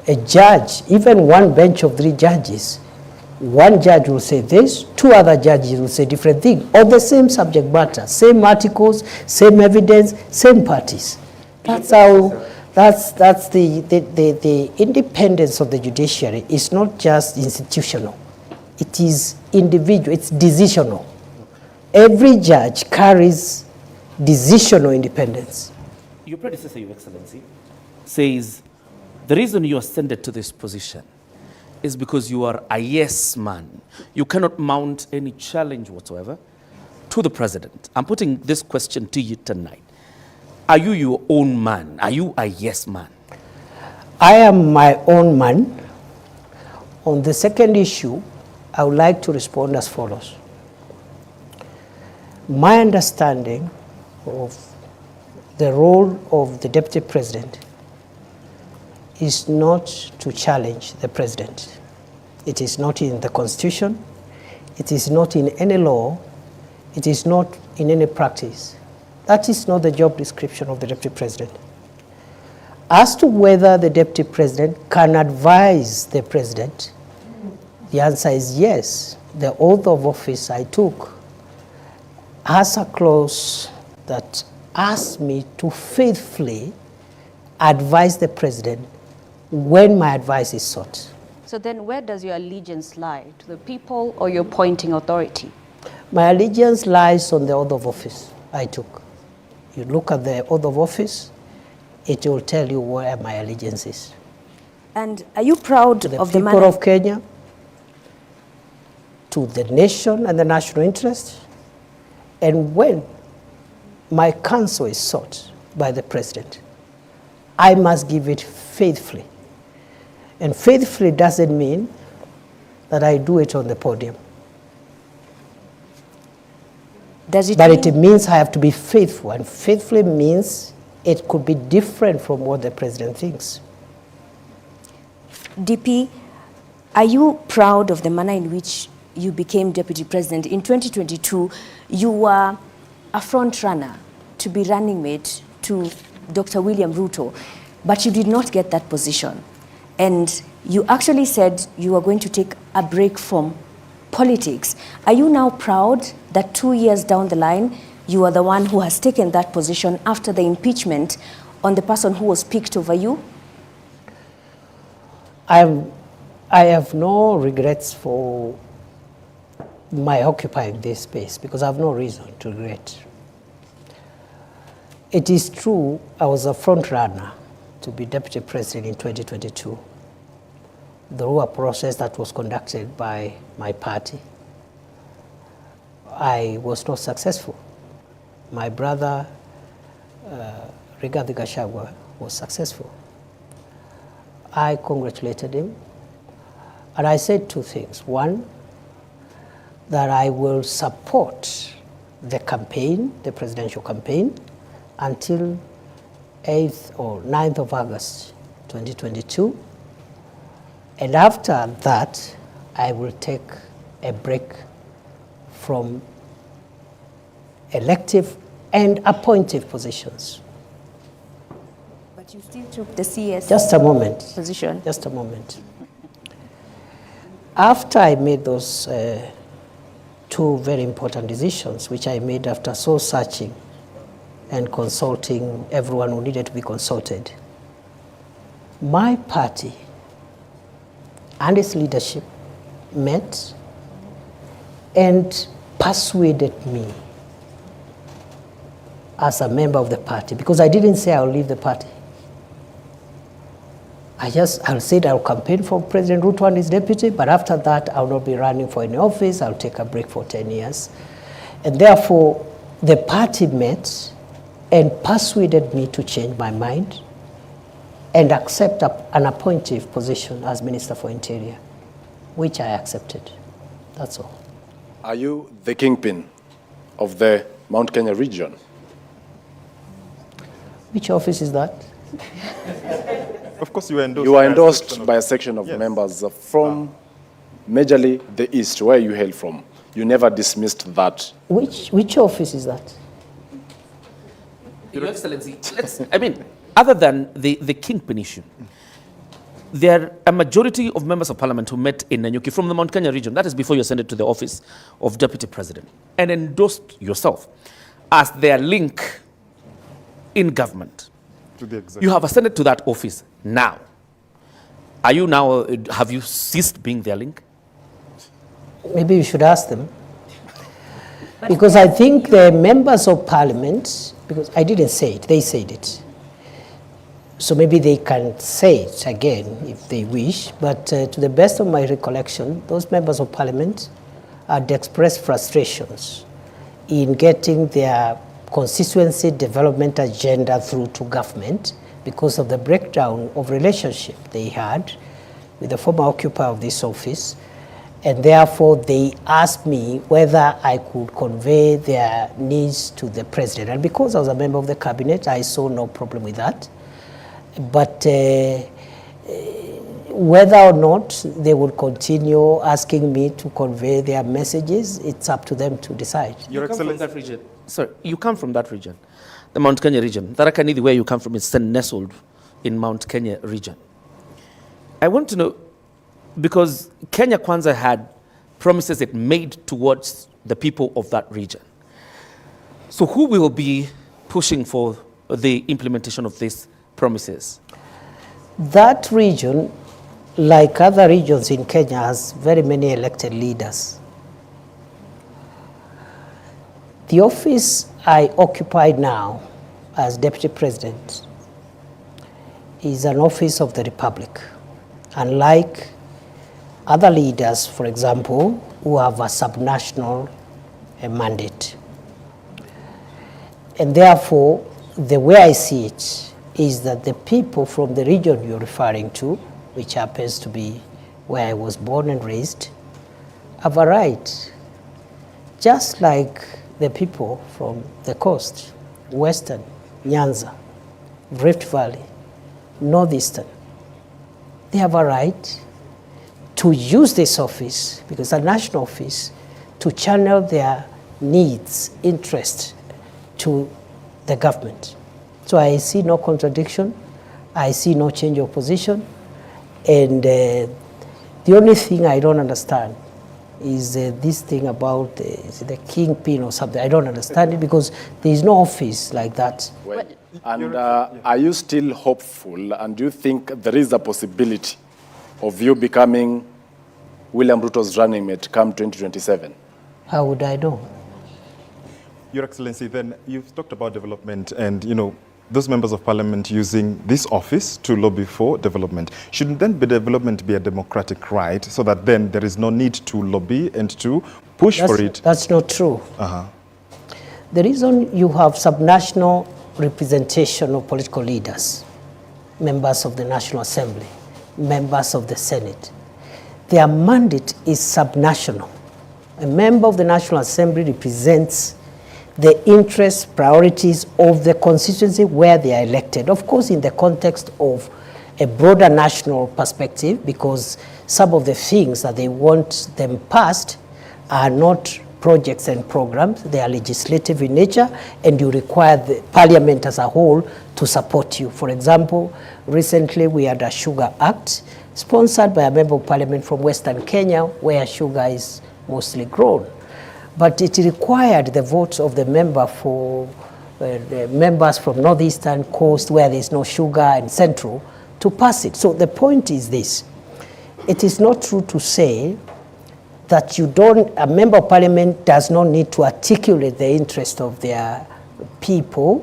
A judge, even one bench of 3 judges, one judge will say this, two other judges will say different things on the same subject matter, same articles, same evidence, same parties. That's how. That's the independence of the judiciary is not just institutional. It is individual. It's decisional. Every judge carries decisional independence. Your predecessor, Your Excellency, says the reason you ascended to this position is because you are a yes man. You cannot mount any challenge whatsoever to the president. I'm putting this question to you tonight. Are you your own man? Are you a yes man? I am my own man. On the second issue, I would like to respond as follows. My understanding of the role of the Deputy President is not to challenge the President. It is not in the Constitution. It is not in any law. It is not in any practice. That is not the job description of the Deputy President. As to whether the Deputy President can advise the President, the answer is yes. The oath of office I took has a clause that asks me to faithfully advise the President when my advice is sought. So then where does your allegiance lie? To the people or your appointing authority? My allegiance lies on the oath of office I took. You look at the oath of office, it will tell you where my allegiance is. And are you proud To of the the people manner of Kenya, to the nation and the national interest, and when my counsel is sought by the President, I must give it faithfully. And faithfully doesn't mean that I do it on the podium. Does it But mean, it means I have to be faithful, and faithfully means it could be different from what the President thinks. DP, are you proud of the manner in which you became Deputy President? In 2022, you were a front runner to be running mate to Dr. William Ruto, but you did not get that position. And you actually said you were going to take a break from politics. Are you now proud that 2 years down the line, you are the one who has taken that position after the impeachment on the person who was picked over you? I have no regrets for my occupying this space because I have no reason to regret. It is true I was a front runner to be Deputy President in 2022 through a process that was conducted by my party. I was not successful. My brother, Rigathi Gachagua, was successful. I congratulated him, and I said two things. One, that I will support the campaign, the presidential campaign, until 8th or 9th of August 2022. And after that, I will take a break from elective and appointive positions. But you still took the CS Just a moment. position. Just a moment. After I made those two very important decisions, which I made after soul searching and consulting everyone who needed to be consulted, my party and its leadership met and persuaded me as a member of the party, because I didn't say I'll leave the party. I said I'll campaign for President Ruto and his deputy, but after that I'll not be running for any office. I'll take a break for 10 years. And therefore, the party met and persuaded me to change my mind and accept an appointive position as Minister for Interior, which I accepted. That's all. Are you the kingpin of the Mount Kenya region? Which office is that? Of course, you were endorsed. You are by a endorsed section of- by a section of Yes. members from majorly the East, where you hail from. You never dismissed that. Which office is that? Your Excellency, other than the kingpin issue, there are a majority of members of parliament who met in Nanyuki from the Mount Kenya region, that is before you ascended to the office of deputy president, and endorsed yourself as their link in government. To the executive. You have ascended to that office now. Are you now, have you ceased being their link? Maybe you should ask them. Because I think the members of parliament, because I didn't say it, they said it. So maybe they can say it again if they wish, but to the best of my recollection, those members of parliament had expressed frustrations in getting their constituency development agenda through to government because of the breakdown of relationship they had with the former occupier of this office. And therefore, they asked me whether I could convey their needs to the president. And because I was a member of the cabinet, I saw no problem with that. But whether or not they would continue asking me to convey their messages, it's up to them to decide. You come from that region. Sorry, you come from that region, the Mount Kenya region. Tharaka Nithi, where you come from, is nestled in Mount Kenya region. I want to know, because Kenya Kwanza had promises it made towards the people of that region. So who will be pushing for the implementation of these promises? That region, like other regions in Kenya, has very many elected leaders. The office I occupy now as Deputy President is an office of the Republic. Unlike other leaders, for example, who have a subnational mandate. And therefore, the way I see it is that the people from the region you're referring to, which happens to be where I was born and raised, have a right, just like the people from the coast, Western, Nyanza, Rift Valley, Northeastern. They have a right to use this office, because it's a national office, to channel their needs, interests to the government. So I see no contradiction, I see no change of position, and the only thing I don't understand is this thing about the kingpin or something. I don't understand it because there is no office like that. Well, and are you still hopeful, and do you think there is a possibility of you becoming William Ruto's running mate come 2027? How would I know? Your Excellency, then you've talked about development and, you know, those members of parliament using this office to lobby for development. Shouldn't then the development be a democratic right so that then there is no need to lobby and to push for it? That's not true. The reason you have subnational representation of political leaders, members of the National Assembly, members of the Senate, their mandate is subnational. A member of the National Assembly represents the interests, priorities of the constituency where they are elected. Of course, in the context of a broader national perspective, because some of the things that they want them passed are not projects and programs, they are legislative in nature, and you require the parliament as a whole to support you. For example, recently we had a Sugar Act sponsored by a member of parliament from Western Kenya, where sugar is mostly grown. But it required the votes of the member for the members from Northeastern Coast, where there's no sugar, and Central, to pass it. So the point is this: it is not true to say that a member of parliament does not need to articulate the interest of their people,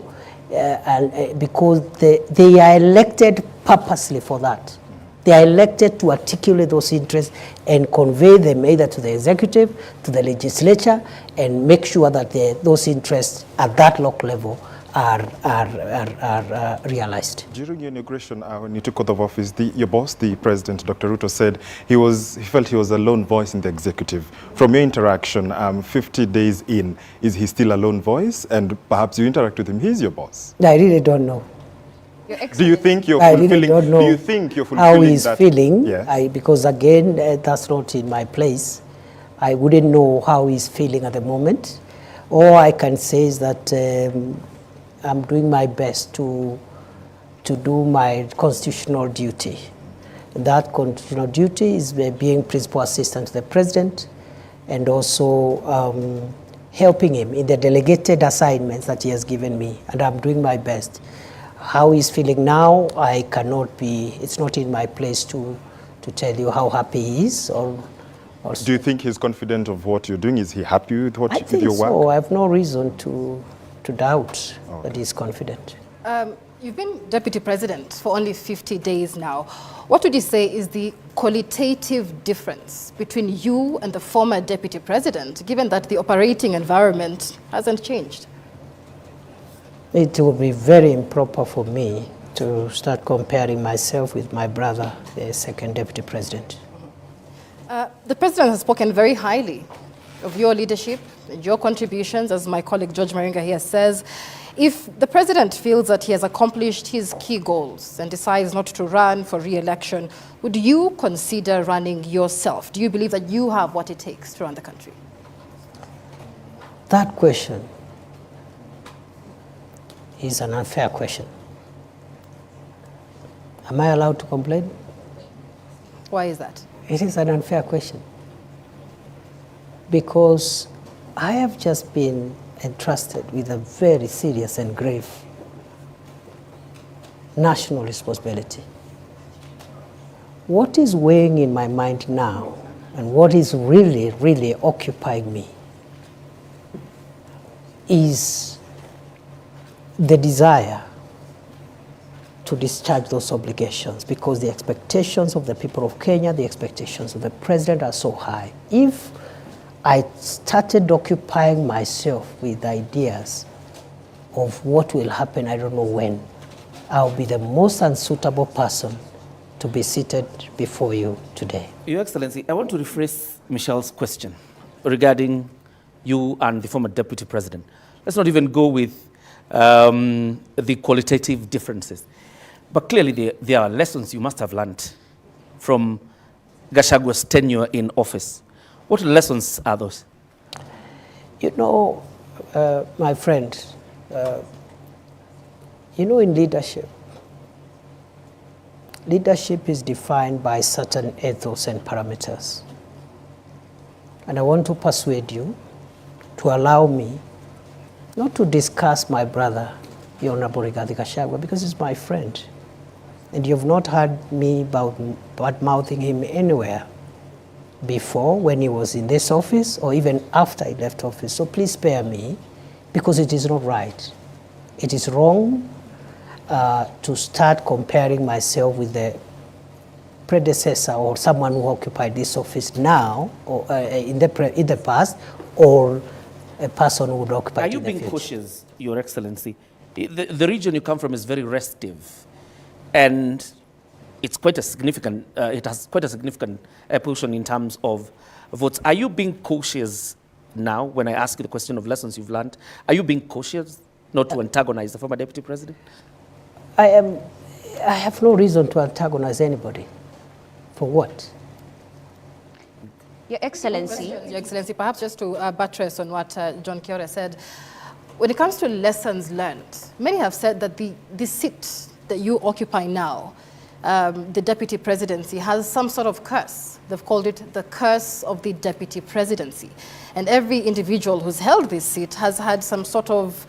because they are elected purposely for that. They are elected to articulate those interests and convey them either to the executive, to the legislature, and make sure that those interests at that local level are realized. During your inauguration, when you took oath of office, your boss, the President, Dr. Ruto, said he felt he was a lone voice in the executive. From your interaction, 50 days in, is he still a lone voice? And perhaps you interact with him, he's your boss. I really don't know. Do you think you're I fulfilling? really don't know Do you think you're fulfilling how he's that? feeling? Yeah. Because again, that's not in my place. I wouldn't know how he's feeling at the moment. All I can say is that I'm doing my best to do my constitutional duty, That duty is being principal assistant to the president and also helping him in the delegated assignments that he has given me, and I'm doing my best. How he's feeling now, I cannot be, it's not in my place to tell you how happy he is. Or do you think he's confident of what you're doing? Is he happy with what with your work? So. I have no reason to doubt that he's confident. You've been deputy president for only 50 days now. What would you say is the qualitative difference between you and the former deputy president, given that the operating environment hasn't changed? It would be very improper for me to start comparing myself with my brother, the second deputy president. The president has spoken very highly of your leadership and your contributions, as my colleague George Maringa here says. If the president feels that he has accomplished his key goals and decides not to run for re-election, would you consider running yourself? Do you believe that you have what it takes to run the country? That question is an unfair question. Am I allowed to complain? Why is that? It is an unfair question because I have just been entrusted with a very serious and grave national responsibility. What is weighing in my mind now and what is really, really occupying me is the desire to discharge those obligations, because the expectations of the people of Kenya, the expectations of the president are so high. If I started occupying myself with ideas of what will happen, I don't know when, I'll be the most unsuitable person to be seated before you today. Your Excellency, I want to rephrase Michelle's question regarding you and the former deputy president. Let's not even go with the qualitative differences. But clearly there are lessons you must have learned from Gachagua's tenure in office. What lessons are those? You know, my friend, you know, in leadership is defined by certain ethos and parameters. And I want to persuade you to allow me not to discuss my brother, the Honorable Rigathi Gachagua, because he's my friend. And you've not heard me bad-mouthing him anywhere before when he was in this office or even after he left office. So please spare me, because it is not right. It is wrong to start comparing myself with the predecessor or someone who occupied this office now or in the past, or a person who would occupy it in the future. Are you being cautious, Your Excellency? The region you come from is very restive, and it's quite a significant, it has quite a significant portion in terms of votes. Are you being cautious now when I ask you the question of lessons you've learned? Are you being cautious not to antagonize the former deputy president? I have no reason to antagonize anybody. For what? Your Excellency. Your Excellency, perhaps just to buttress on what John Kiore said, when it comes to lessons learned, many have said that the seat that you occupy now, the deputy presidency, has some sort of curse. They've called it the curse of the deputy presidency. And every individual who's held this seat has had some sort of,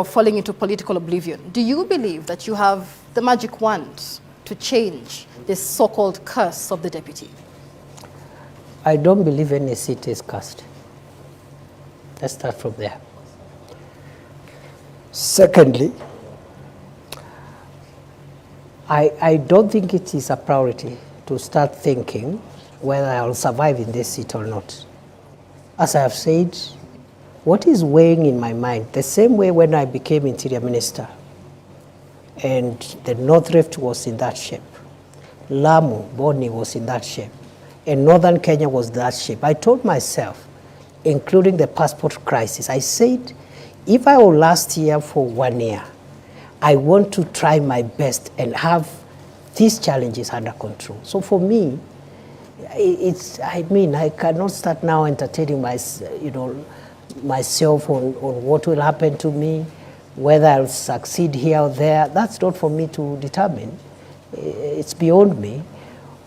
falling into political oblivion. Do you believe that you have the magic wand to change this so-called curse of the deputy? I don't believe any seat is cursed. Let's start from there. Secondly, I don't think it is a priority to start thinking whether I will survive in this seat or not. As I have said, what is weighing in my mind, the same way when I became Interior Minister and the North Rift was in that shape, Lamu, Boni was in that shape, and Northern Kenya was that shape. I told myself, including the passport crisis, I said, if I will last here for 1 year, I want to try my best and have these challenges under control. So for me, I cannot start now entertaining myself on what will happen to me, whether I'll succeed here or there. That's not for me to determine. It's beyond me.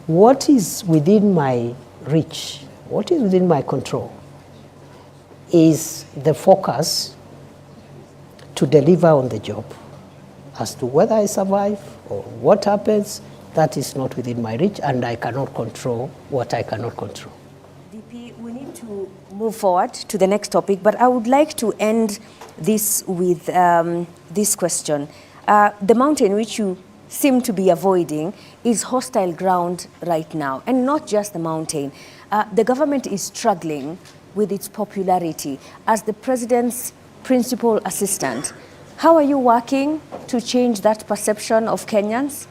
what is within my reach, what is within my control, is the focus to deliver on the job. As to whether I survive or what happens, that is not within my reach, and I cannot control what I cannot control. DP, we need to move forward to the next topic, but I would like to end this with this question. The mountain which you seem to be avoiding is hostile ground right now, and not just the mountain. The government is struggling with its popularity as the president's principal assistant. How are you working to change that perception of Kenyans?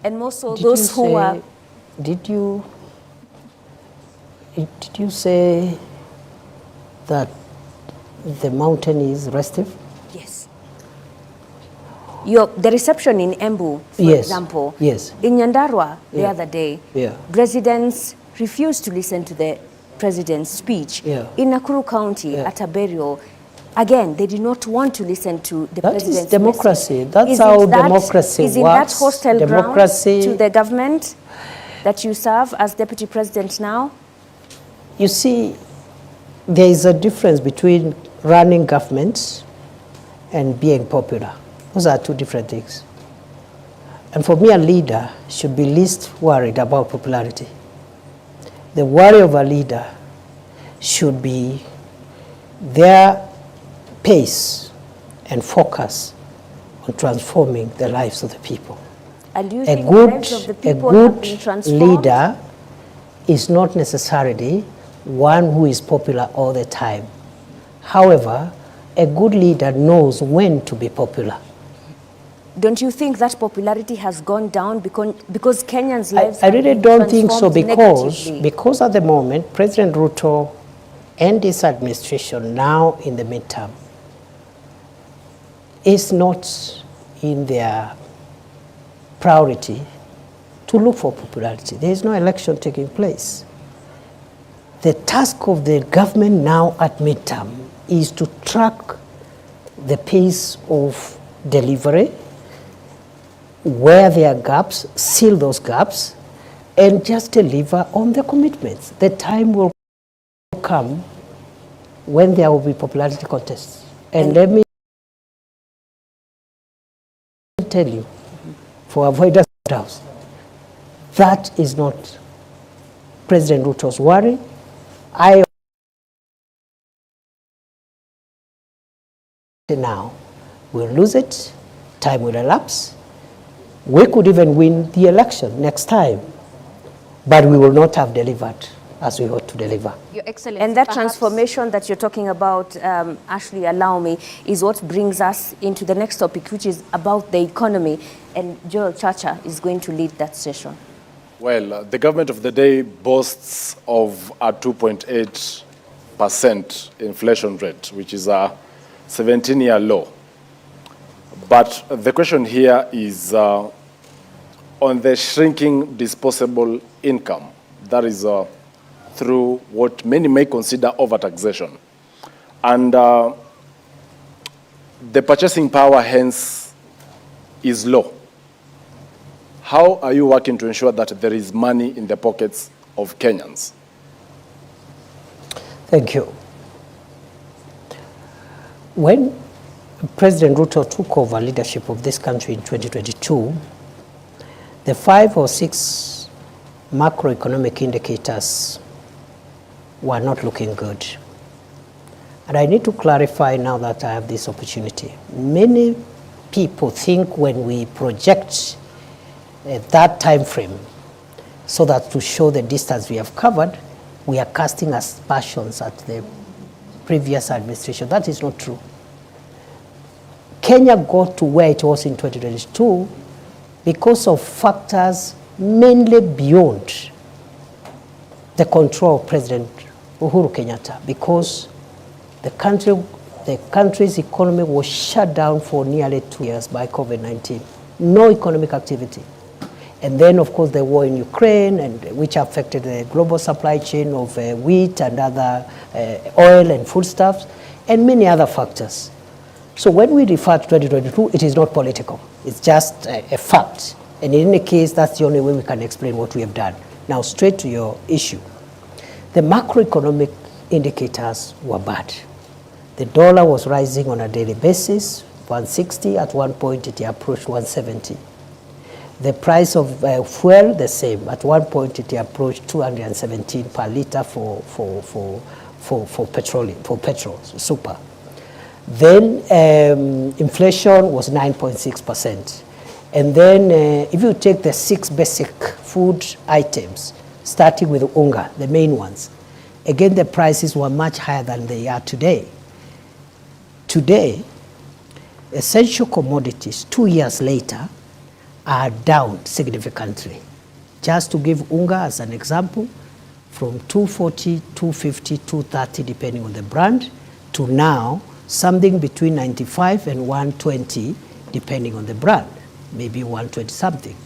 And more so those who are... Did you say that the mountain is restive? Yes. The reception in Embu, for example, yes. in Nyandarua the other day, Yeah. residents refused to listen to the president's speech. Yeah. In Nakuru County, at a burial, again, they did not want to listen to the That president's is democracy. message. That's how democracy is works. Is that hostile Democracy. ground to the government that you serve as deputy president now? You see, there is a difference between running governments and being popular. Those are two different things. And for me, a leader should be least worried about popularity. The worry of a leader should be their pace and focus on transforming the lives of the people. And do you A think the lives of the people have been good transformed? leader is not necessarily one who is popular all the time. However, a good leader knows when to be popular. Don't you think that popularity has gone down because Kenyans' lives I have really been don't think so, transformed because at the moment, President Ruto and his administration now in the midterm is not in their priority to look for popularity. There is no election taking place. The task of the government now at midterm is to track the pace of delivery, where there are gaps, seal those gaps, and just deliver on the commitments. The time will come when there will be popularity contests. And let me tell you, for avoidance of doubts, that is not President Ruto's worry. I now will lose it, time will elapse. We could even win the election next time, but we will not have delivered as we ought to deliver. Your Excellency, And that perhaps transformation that you're talking about, Ashley, allow me, is what brings us into the next topic, which is about the economy. And Joel Chacha is going to lead that session. Well, the government of the day boasts of a 2.8% inflation rate, which is a 17-year low. But the question here is on the shrinking disposable income, that is through what many may consider over-taxation. And the purchasing power, hence, is low. How are you working to ensure that there is money in the pockets of Kenyans? Thank you. When President Ruto took over leadership of this country in 2022, the 5 or 6 macroeconomic indicators were not looking good. And I need to clarify now that I have this opportunity. Many people think when we project that time frame so that to show the distance we have covered, we are casting aspersions at the previous administration. That is not true. Kenya got to where it was in 2022 because of factors mainly beyond the control of President Uhuru Kenyatta, because the country's economy was shut down for nearly 2 years by COVID-19. No economic activity. And then, of course, the war in Ukraine, which affected the global supply chain of wheat and other oil and foodstuffs, and many other factors. So when we refer to 2022, it is not political. It's just a fact. And in any case, that's the only way we can explain what we have done. Now, straight to your issue. The macroeconomic indicators were bad. The dollar was rising on a daily basis, 160. At one point, it approached 170. The price of fuel, the same. At one point, it approached 217 per liter for petrol, super. Then inflation was 9.6%. And then if you take the 6 basic food items, starting with unga, the main ones, again, the prices were much higher than they are today. Today, essential commodities, 2 years later, are down significantly. Just to give unga as an example, from 240, 250, 230, depending on the brand, to now something between 95 and 120, depending on the brand, maybe 120 something.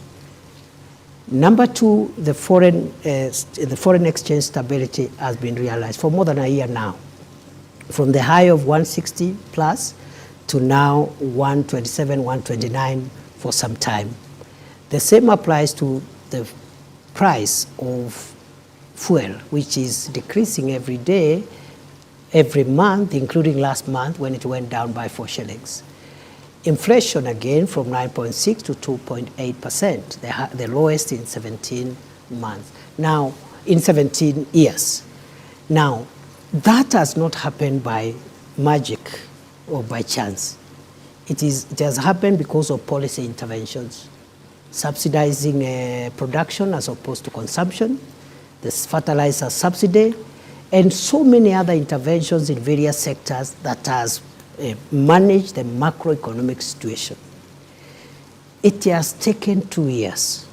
Number two, the foreign exchange stability has been realized for more than a year now, from the high of 160 plus to now 127, 129 for some time. The same applies to the price of fuel, which is decreasing every day, every month, including last month when it went down by 4 shillings. Inflation again from 9.6 to 2.8%, the lowest in 17 months. Now, in 17 years. Now, that has not happened by magic or by chance. It has happened because of policy interventions, subsidizing production as opposed to consumption, the fertilizer subsidy, and so many other interventions in various sectors that has managed the macroeconomic situation. It has taken 2 years.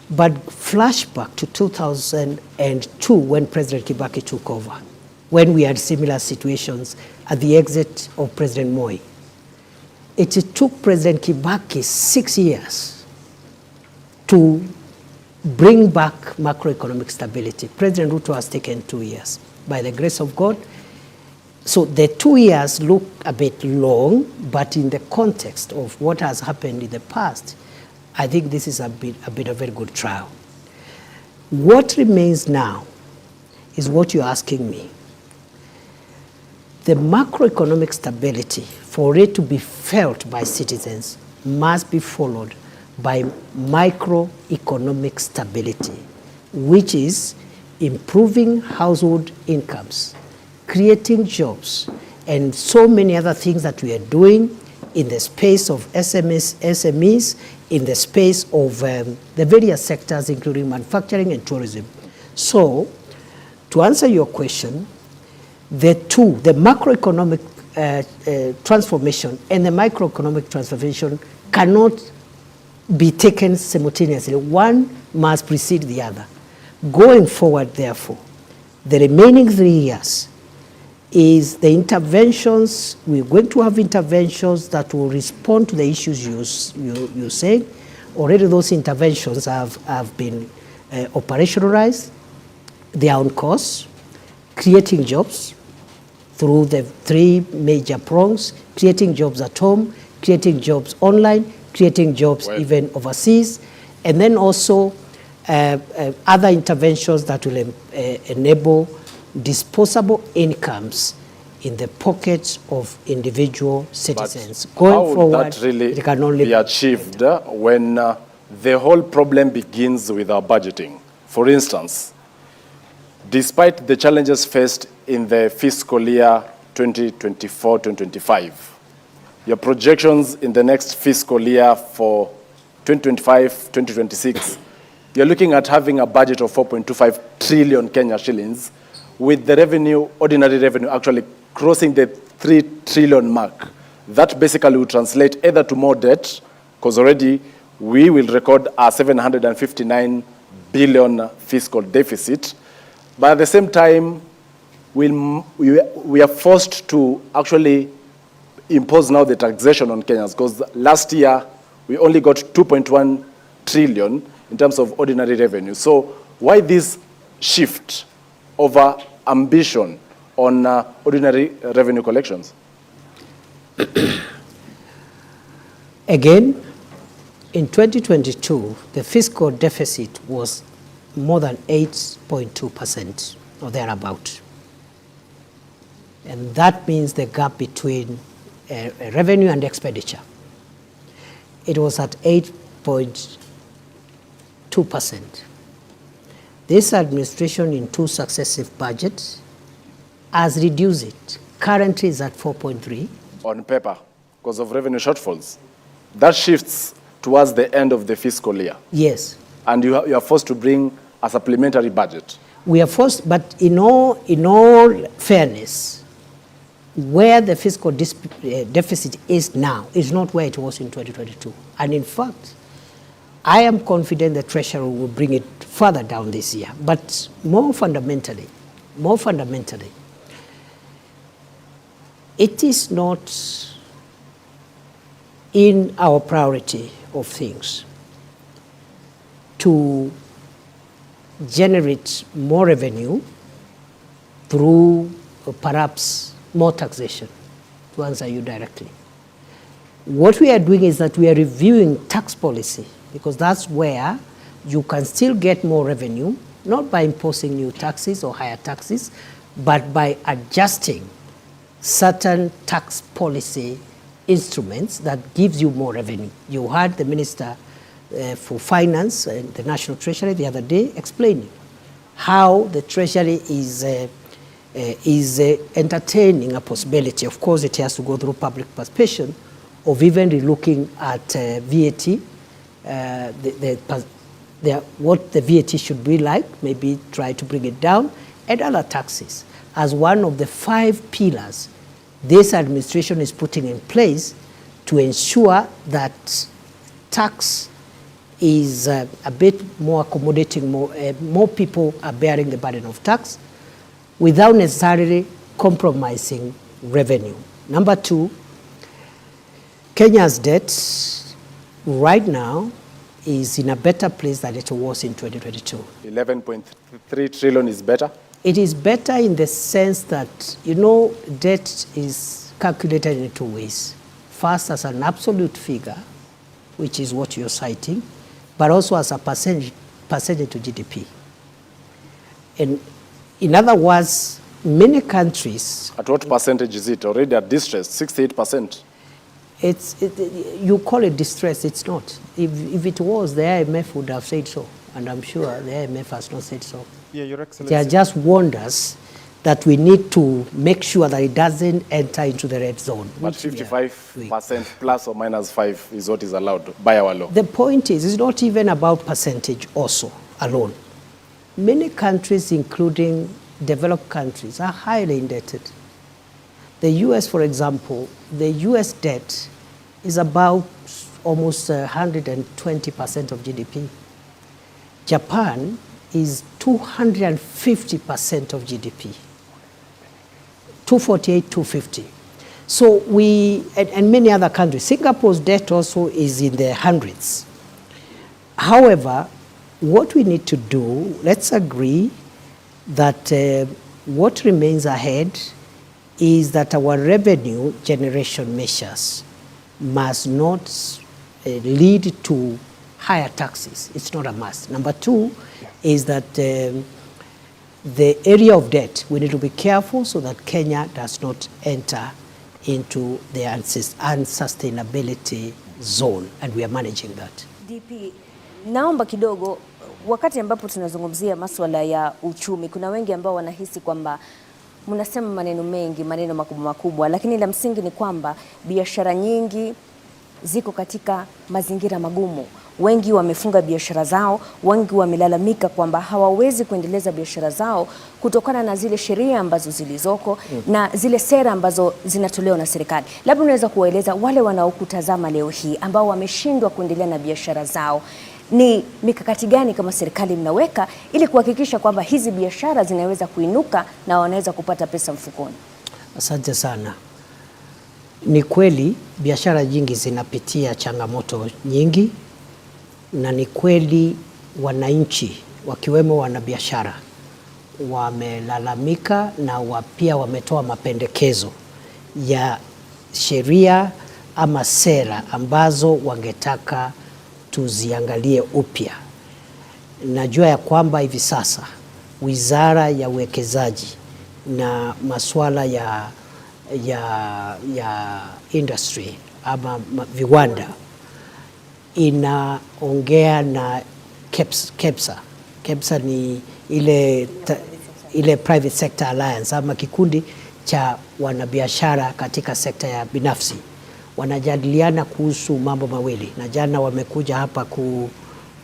But flashback to 2002 when President Kibaki took over, when we had similar situations at the exit of President Moi. It took President Kibaki 6 years to bring back macroeconomic stability. President Ruto has taken 2 years, by the grace of God. So the 2 years look a bit long, but in the context of what has happened in the past, I think this is a bit of a very good trial. What remains now is what you're asking me. The macroeconomic stability, for it to be felt by citizens, must be followed by microeconomic stability, which is improving household incomes, creating jobs, and so many other things that we are doing in the space of SMEs, in the space of the various sectors, including manufacturing and tourism. So, to answer your question, the macroeconomic transformation and the microeconomic transformation cannot be taken simultaneously. One must precede the other. Going forward, therefore, the remaining 3 years is the interventions. We're going to have interventions that will respond to the issues you say. Already those interventions have been operationalized. They are on course, creating jobs through the 3 major prongs, creating jobs at home, creating jobs online, creating jobs even overseas, and then also other interventions that will enable disposable incomes in the pockets of individual citizens. But going how forward, would that really it can only be achieved when the whole problem begins with our budgeting? For instance, despite the challenges faced in the fiscal year 2024-2025, your projections in the next fiscal year for 2025-2026, you're looking at having a budget of 4.25 trillion Kenya shillings, with the revenue, ordinary revenue, actually crossing the 3 trillion mark. That basically will translate either to more debt, because already we will record a 759 billion fiscal deficit, but at the same time, we are forced to actually impose now the taxation on Kenyans, because last year we only got 2.1 trillion in terms of ordinary revenue. So why this shift over ambition on ordinary revenue collections? Again, In 2022, the fiscal deficit was more than 8.2% or thereabout. And that means the gap between revenue and expenditure. It was at 8.2%. This administration in 2 successive budgets has reduced it. Currently is at 4.3. On paper, because of revenue shortfalls. That shifts towards the end of the fiscal year. Yes. And you are forced to bring a supplementary budget. We are forced, but in all fairness, where the fiscal deficit is now is not where it was in 2022. And in fact, I am confident the Treasury will bring it further down this year. But more fundamentally, it is not in our priority of things to generate more revenue through perhaps more taxation, to answer you directly. What we are doing is that we are reviewing tax policy, because that's where you can still get more revenue, not by imposing new taxes or higher taxes, but by adjusting certain tax policy instruments that gives you more revenue. You heard the Minister for Finance and the National Treasury the other day explaining how the Treasury is entertaining a possibility. Of course, it has to go through public participation of even relooking at VAT, what the VAT should be like, maybe try to bring it down, and other taxes as one of the 5 pillars this administration is putting in place to ensure that tax is a bit more accommodating, more people are bearing the burden of tax without necessarily compromising revenue. Number 2, Kenya's debt right now is in a better place than it was in 2022. 11.3 trillion is better? It is better in the sense that, you know, debt is calculated in 2 ways. First, as an absolute figure, which is what you're citing, but also as a percentage to GDP. And in other words, many countries... At what percentage is it? Already at distress, 68%. You call it distress, it's not. If it was, the IMF would have said so, and I'm sure the IMF has not said so. Yeah, Your Excellency. They are just wonders that we need to make sure that it doesn't enter into the red zone. But 55% plus or minus 5 is what is allowed by our law. The point is, it's not even about percentage also alone. Many countries, including developed countries, are highly indebted. The US, for example, the US debt is about almost 120% of GDP. Japan is 250% of GDP. 248, 250. So and many other countries. Singapore's debt also is in the hundreds. However, what we need to do, let's agree that what remains ahead is that our revenue generation measures must not lead to higher taxes. It's not a must. Number 2 is that the area of debt, we need to be careful so that Kenya does not enter into the unsustainability zone, and we are managing that. DP, naomba kidogo, wakati ambapo tunazungumzia masuala ya uchumi, kuna wengi ambao wanahisi kwamba mnasema maneno mengi, maneno makubwa makubwa, lakini la msingi ni kwamba biashara nyingi ziko katika mazingira magumu. Wengi wamefunga biashara zao, wengi wamelalamika kwamba hawawezi kuendeleza biashara zao kutokana na zile sheria ambazo zilizoko na zile sera ambazo zinatolewa na serikali. Labda unaweza kuwaeleza wale wanaokutazama leo hii ambao wameshindwa kuendelea na biashara zao, ni mikakati gani kama serikali mnaweka ili kuhakikisha kwamba hizi biashara zinaweza kuinuka na wanaweza kupata pesa mfukoni? Asante sana. Ni kweli biashara nyingi zinapitia changamoto nyingi, na ni kweli wananchi wakiwemo wanabiashara wamelalamika na pia wametoa mapendekezo ya sheria ama sera ambazo wangetaka tuziangalie upya. Najua ya kwamba hivi sasa Wizara ya Uwekezaji na masuala ya industry ama viwanda inaongea na KEPSA. KEPSA ni ile Private Sector Alliance ama kikundi cha wanabiashara katika sekta ya binafsi. Wanajadiliana kuhusu mambo mawili, na jana wamekuja hapa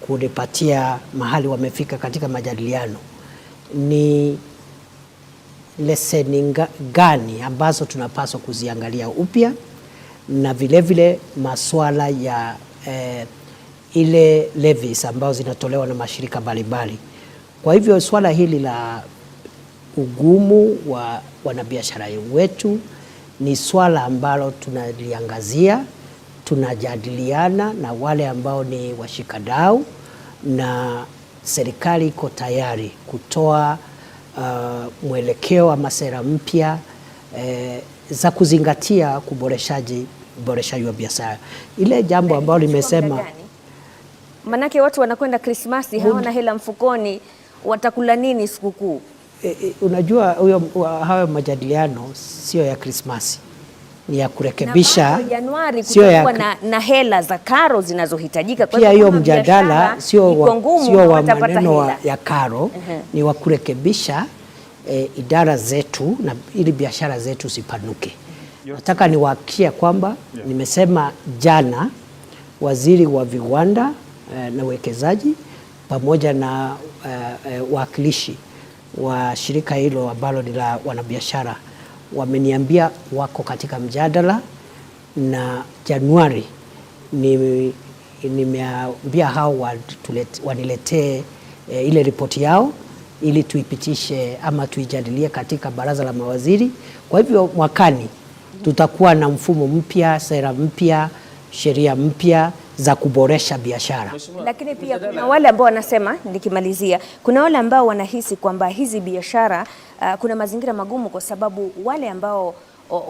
kunipatia mahali wamefika katika majadiliano. Ni leseni gani ambazo tunapaswa kuziangalia upya, na vile masuala ya ile levies ambazo zinatolewa na mashirika mbalimbali. Kwa hivyo swala hili la ugumu wa wanabiashara wetu ni swala ambalo tunaliangazia, tunajadiliana na wale ambao ni washikadau, na serikali iko tayari kutoa mwelekeo ama sera mpya za kuzingatia uboreshaji wa biashara. Ile jambo ambalo limesema, manake watu wanakwenda Krismasi, hawana hela mfukoni, watakula nini sikukuu? Unajua hayo majadiliano sio ya Krismasi, ni ya kurekebisha. Januari kutakuwa na hela za karo zinazohitajika. Pia hiyo mjadala sio wa maneno ya karo, ni wa kurekebisha idara zetu na ili biashara zetu zipanuke. Nataka niwahakikishie kwamba nimesema jana waziri wa viwanda na uwekezaji pamoja na wakilishi wa shirika hilo ambalo ni la wanabiashara wameniambia wako katika mjadala, na Januari nimeambia hao waniletee ile ripoti yao ili tuipitishe ama tuijadilie katika baraza la mawaziri. Kwa hivyo mwakani tutakuwa na mfumo mpya, sera mpya, sheria mpya za kuboresha biashara. Lakini pia kuna wale ambao wanasema, nikimalizia, kuna wale ambao wanahisi kwamba hizi biashara kuna mazingira magumu, kwa sababu wale ambao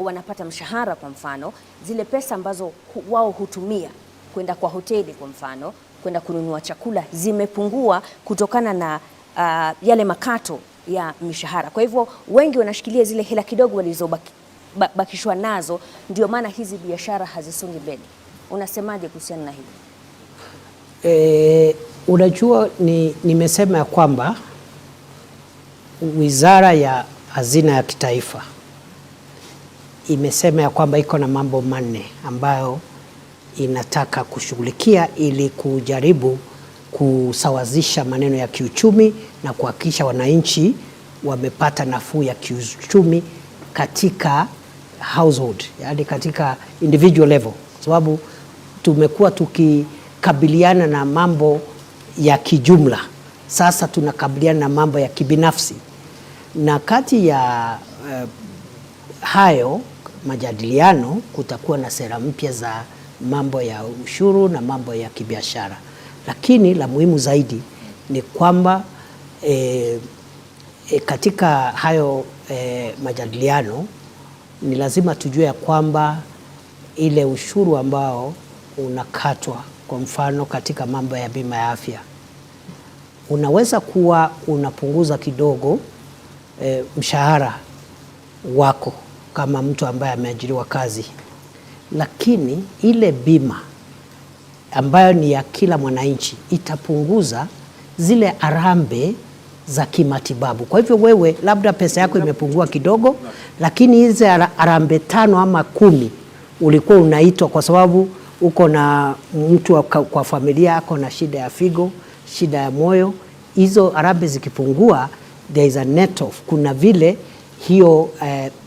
wanapata mshahara, kwa mfano, zile pesa ambazo wao hutumia kwenda kwa hoteli, kwa mfano, kwenda kununua chakula, zimepungua kutokana na yale makato ya mishahara. Kwa hivyo wengi wanashikilia zile hela kidogo walizobakishwa nazo, ndio maana hizi biashara hazisongi mbele. Unasemaje kuhusiana na hili? Unajua, nimesema ya kwamba Wizara ya Hazina ya Kitaifa imesema ya kwamba iko na mambo manne ambayo inataka kushughulikia ili kujaribu kusawazisha maneno ya kiuchumi na kuhakikisha wananchi wamepata nafuu ya kiuchumi katika household, yani katika individual level, sababu tumekuwa tukikabiliana na mambo ya kijumla. Sasa tunakabiliana na mambo ya kibinafsi, na kati ya hayo majadiliano kutakuwa na sera mpya za mambo ya ushuru na mambo ya kibiashara. Lakini la muhimu zaidi ni kwamba katika hayo majadiliano ni lazima tujue ya kwamba ile ushuru ambao unakatwa, kwa mfano katika mambo ya bima ya afya, unaweza kuwa unapunguza kidogo mshahara wako kama mtu ambaye ameajiriwa kazi, lakini ile bima ambayo ni ya kila mwananchi itapunguza zile harambee za kimatibabu. Kwa hivyo wewe labda pesa yako imepungua kidogo, lakini hizi harambee 5 ama 10 ulikuwa unaitwa kwa sababu uko na mtu kwa familia ako na shida ya figo, shida ya hizo harambee zikipungua, there is a net off. Kuna vile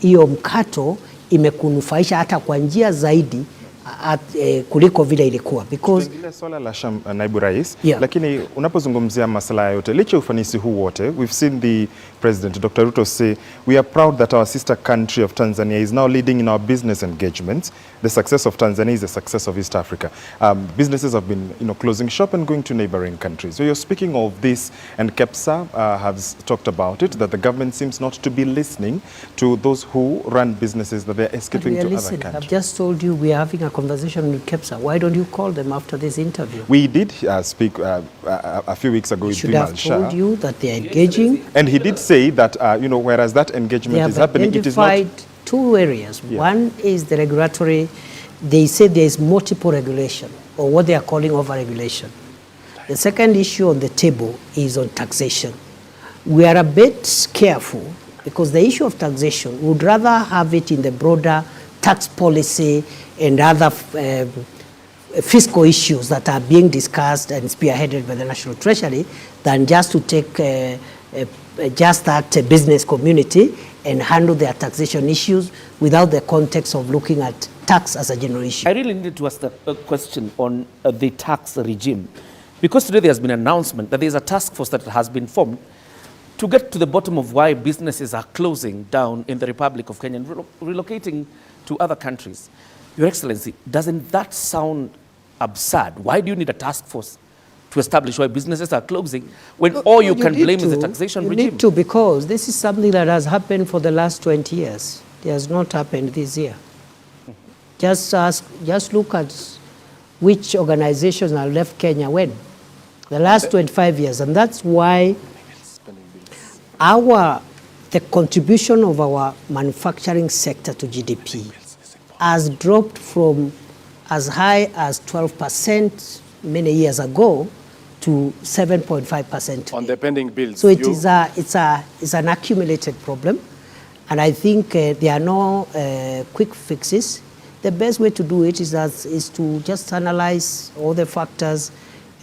hiyo mkato imekunufaisha hata kwa njia zaidi kuliko vile ilikuwa, because ile swala la naibu rais, lakini unapozungumzia masuala yote, licha ufanisi huu wote, we've seen the President Dr. Ruto say we are proud that our sister country of Tanzania is now leading in our business engagements. The success of Tanzania is the success of East Africa. Businesses have been, closing shop and going to neighboring countries. So you're speaking of this, and KEPSA has talked about it, that the government seems not to be listening to those who run businesses, that they're escaping to other countries. I've just told you we are having a conversation with KEPSA. Why don't you call them after this interview? We did speak a few weeks ago with Should Bimal have Shah. told you that they are engaging. And he did say that, whereas that engagement is happening, it is not... They have identified two areas. Yeah. One is the regulatory. They say there is multiple regulation, or what they are calling over-regulation. The second issue on the table is on taxation. We are a bit careful because the issue of taxation, we would rather have it in the broader tax policy and other fiscal issues that are being discussed and spearheaded by the National Treasury than just to take just that business community and handle their taxation issues without the context of looking at tax as a general issue. I really need to ask a question on the tax regime. Because today there has been an announcement that there is a task force that has been formed to get to the bottom of why businesses are closing down in the Republic of Kenya and relocating to other countries. Your Excellency, doesn't that sound absurd? Why do you need a task force to establish why businesses are closing when all you can blame is the taxation regime? You need to, because this is something that has happened for the last 20 years. It has not happened this year. Just look at which organizations have left Kenya when. The last 25 years, and that's why the contribution of our manufacturing sector to GDP has dropped from as high as 12% many years ago to 7.5% On the pending bills. So it's an accumulated problem, and I think there are no quick fixes. The best way to do it is to just analyze all the factors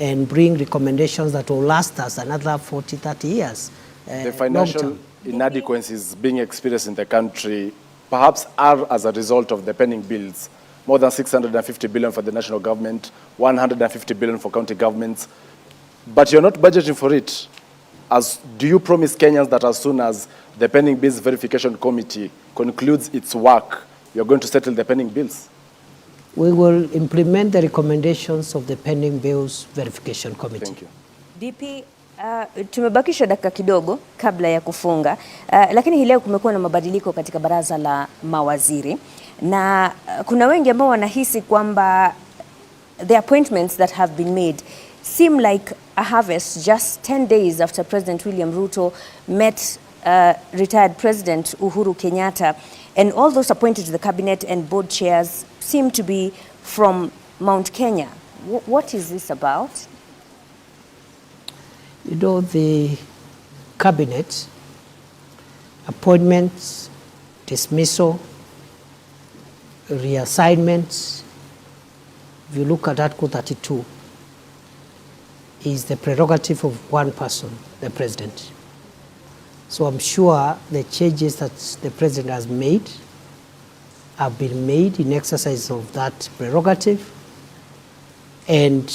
and bring recommendations that will last us another 40, 30 years. The financial inadequacies being experienced in the country perhaps are as a result of the pending bills. More than 650 billion for the national government, 150 billion for county governments. But you're not budgeting for it. Do you promise Kenyans that as soon as the pending bills verification committee concludes its work, you're going to settle the pending bills? We will implement the recommendations of the pending bills verification committee. Thank you. DP, tumebakisha dakika kidogo kabla ya kufunga, lakini hii leo kumekuwa na mabadiliko katika baraza la mawaziri, na kuna wengi ambao wanahisi kwamba the appointments that have been made seem like a harvest just 10 days after President William Ruto met retired President Uhuru Kenyatta, and all those appointed to the cabinet and board chairs seem to be from Mount Kenya. What is this about? You know, the cabinet, appointments, dismissal, reassignments, if you look at Article 32, is the prerogative of one person, the president. So I'm sure the changes that the president has made have been made in exercise of that prerogative and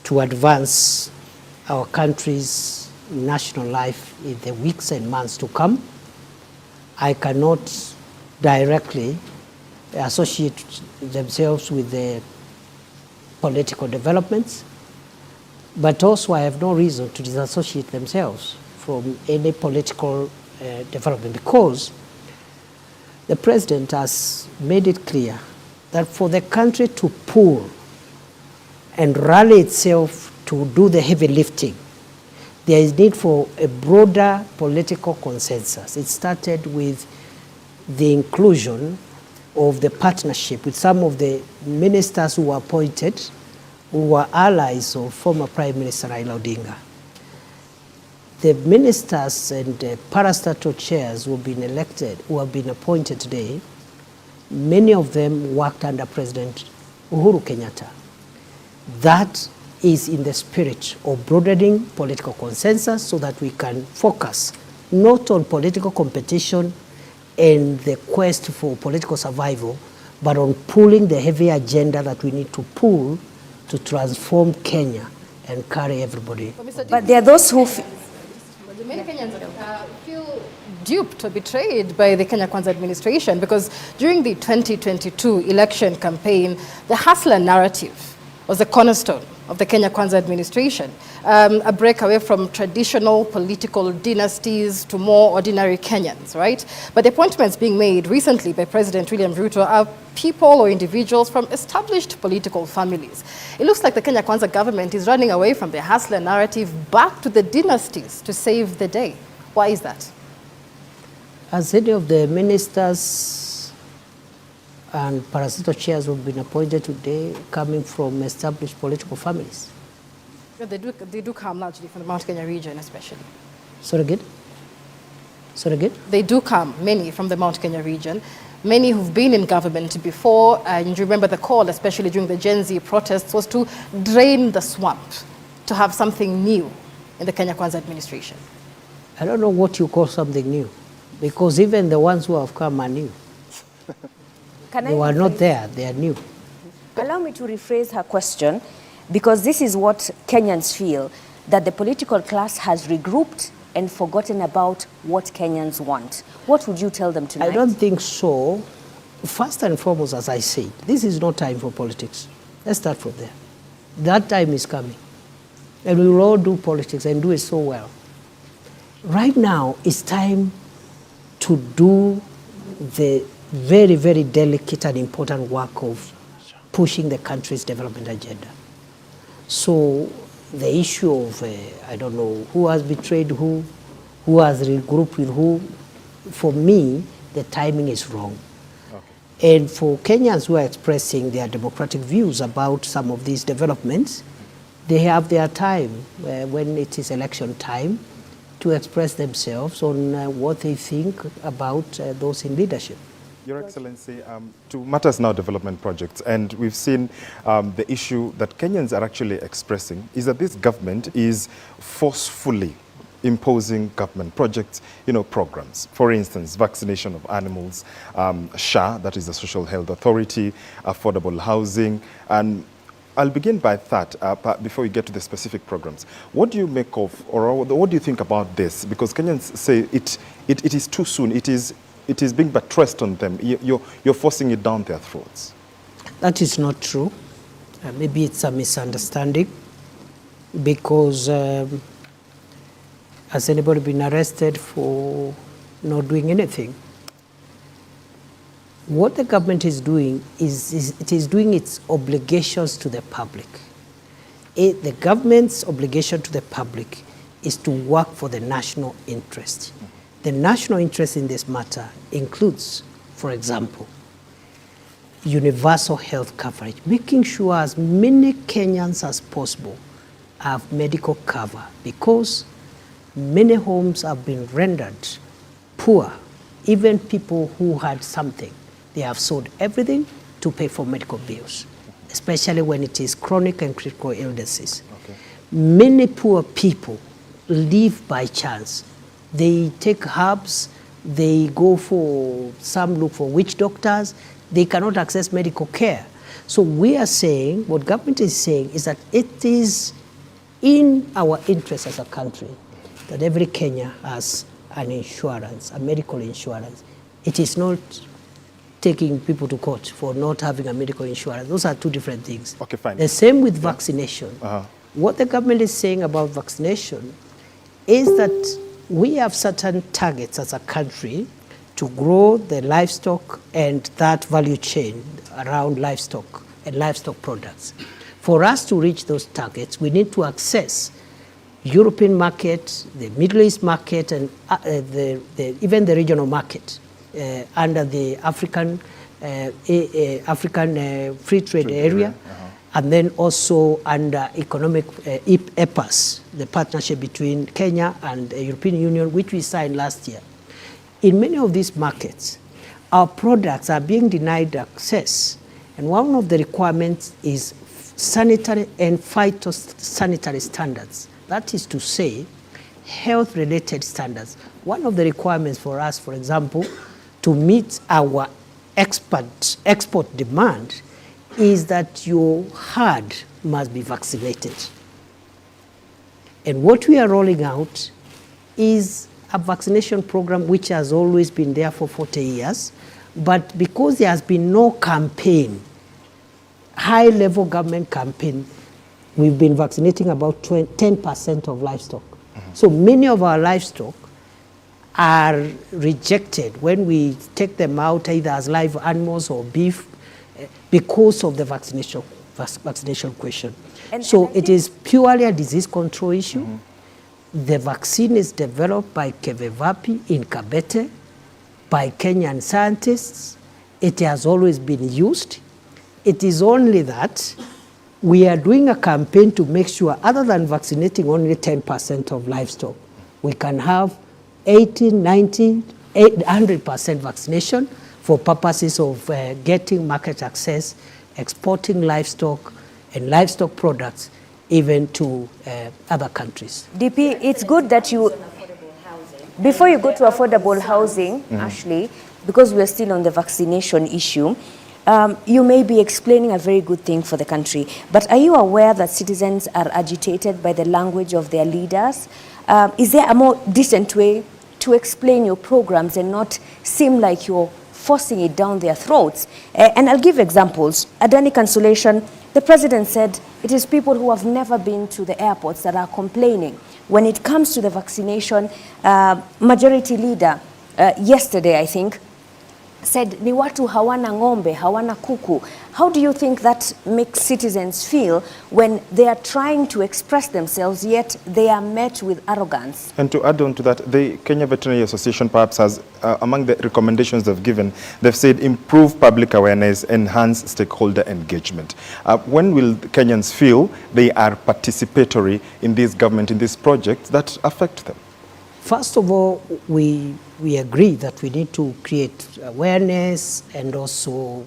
to advance our country's national life in the weeks and months to come. I cannot directly associate themselves with the political developments, but also I have no reason to disassociate themselves from any political development, because the president has made it clear that for the country to pull and rally itself to do the heavy lifting, there is need for a broader political consensus. It started with the inclusion of the partnership with some of the ministers who were appointed, who were allies of former Prime Minister Raila Odinga. The ministers and parastatal chairs who have been elected, who have been appointed today, many of them worked under President Uhuru Kenyatta. That is in the spirit of broadening political consensus so that we can focus not on political competition and the quest for political survival, but on pulling the heavy agenda that we need to pull to transform Kenya and carry everybody. But there are those who Many Kenyans feel duped or betrayed by the Kenya Kwanza administration, because during the 2022 election campaign, the hustler narrative was the cornerstone of the Kenya Kwanza administration, a break away from traditional political dynasties to more ordinary Kenyans, right? But the appointments being made recently by President William Ruto are people or individuals from established political families. It looks like the Kenya Kwanza government is running away from the hustler narrative back to the dynasties to save the day. Why is that? As any of the ministers and parasito chairs who have been appointed today coming from established political families? Yeah, they do come largely from the Mount Kenya region, especially. Sorry again? Sorry again? They do come, many from the Mount Kenya region, many who've been in government before, and you remember the call, especially during the Gen Z protests, was to drain the swamp, to have something new in the Kenya Kwanza administration. I don't know what you call something new, because even the ones who have come are new. They were not there, they are new. Allow me to rephrase her question, because this is what Kenyans feel, that the political class has regrouped and forgotten about what Kenyans want. What would you tell them tonight? I don't think so. First and foremost, as I said, this is not time for politics. Let's start from there. That time is coming. And we will all do politics and do it so well. Right now, it's time to do the very, very delicate and important work of pushing the country's development agenda. So the issue of, I don't know, who has betrayed who has regrouped with who, for me, the timing is wrong. Okay. And for Kenyans who are expressing their democratic views about some of these developments, they have their time, when it is election time, to express themselves on what they think about those in leadership. Your Excellency, to matters now development projects, and we've seen the issue that Kenyans are actually expressing is that this government is forcefully imposing government projects, programs. For instance, vaccination of animals, SHA, that is the Social Health Authority, affordable housing, and I'll begin by that before we get to the specific programs. What do you make of, or what do you think about this? Because Kenyans say it is too soon. It is being buttressed on them. You're forcing it down their throats. That is not true. Maybe it's a misunderstanding, because has anybody been arrested for not doing anything? What the government is doing is it is doing its obligations to the public. The government's obligation to the public is to work for the national interest. The national interest in this matter includes, for example, universal health coverage, making sure as many Kenyans as possible have medical cover, because many homes have been rendered poor. Even people who had something, they have sold everything to pay for medical bills, especially when it is chronic and critical illnesses. Okay. Many poor people live by chance. They take herbs, they go for, some look for witch doctors, they cannot access medical care. So we are saying, what government is saying is that it is in our interest as a country that every Kenya has an insurance, a medical insurance. It is not taking people to court for not having a medical insurance. Those are two different things. Okay, fine. The same with vaccination. What the government is saying about vaccination is that we have certain targets as a country to grow the livestock and that value chain around livestock and livestock products. For us to reach those targets, we need to access European market, the Middle East market, and even the regional market under the African free trade area, and then also under economic EPAS, the partnership between Kenya and the European Union, which we signed last year. In many of these markets, our products are being denied access, and one of the requirements is sanitary and phytosanitary standards. That is to say, health-related standards. One of the requirements for us, for example, to meet our export demand is that your herd must be vaccinated. And what we are rolling out is a vaccination program which has always been there for 40 years, but because there has been no campaign high-level government campaign, we've been vaccinating about 10% of livestock. So many of our livestock are rejected when we take them out either as live animals or beef because of the vaccination question. So it is purely a disease control issue. The vaccine is developed by Kevevapi in Kabete, by Kenyan scientists. It has always been used. It is only that we are doing a campaign to make sure, other than vaccinating only 10% of livestock, we can have 80, 90, 100% vaccination for purposes of getting market access, exporting livestock and livestock products even to other countries. DP, it's good that you, before you go to affordable housing, Ashley, because we're still on the vaccination issue, you may be explaining a very good thing for the country, but are you aware that citizens are agitated by the language of their leaders? Is there a more decent way to explain your programs and not seem like you're forcing it down their throats? And I'll give examples. Adani Consolation, the president said it is people who have never been to the airports that are complaining. When it comes to the vaccination, majority leader yesterday, I think, said ni watu hawana ng'ombe, hawana kuku. How do you think that makes citizens feel when they are trying to express themselves, yet they are met with arrogance? And to add on to that, the Kenya Veterinary Association perhaps has, among the recommendations they've given, they've said improve public awareness, enhance stakeholder engagement. When will Kenyans feel they are participatory in this government, in these projects that affect them? First of all, we agree that we need to create awareness and also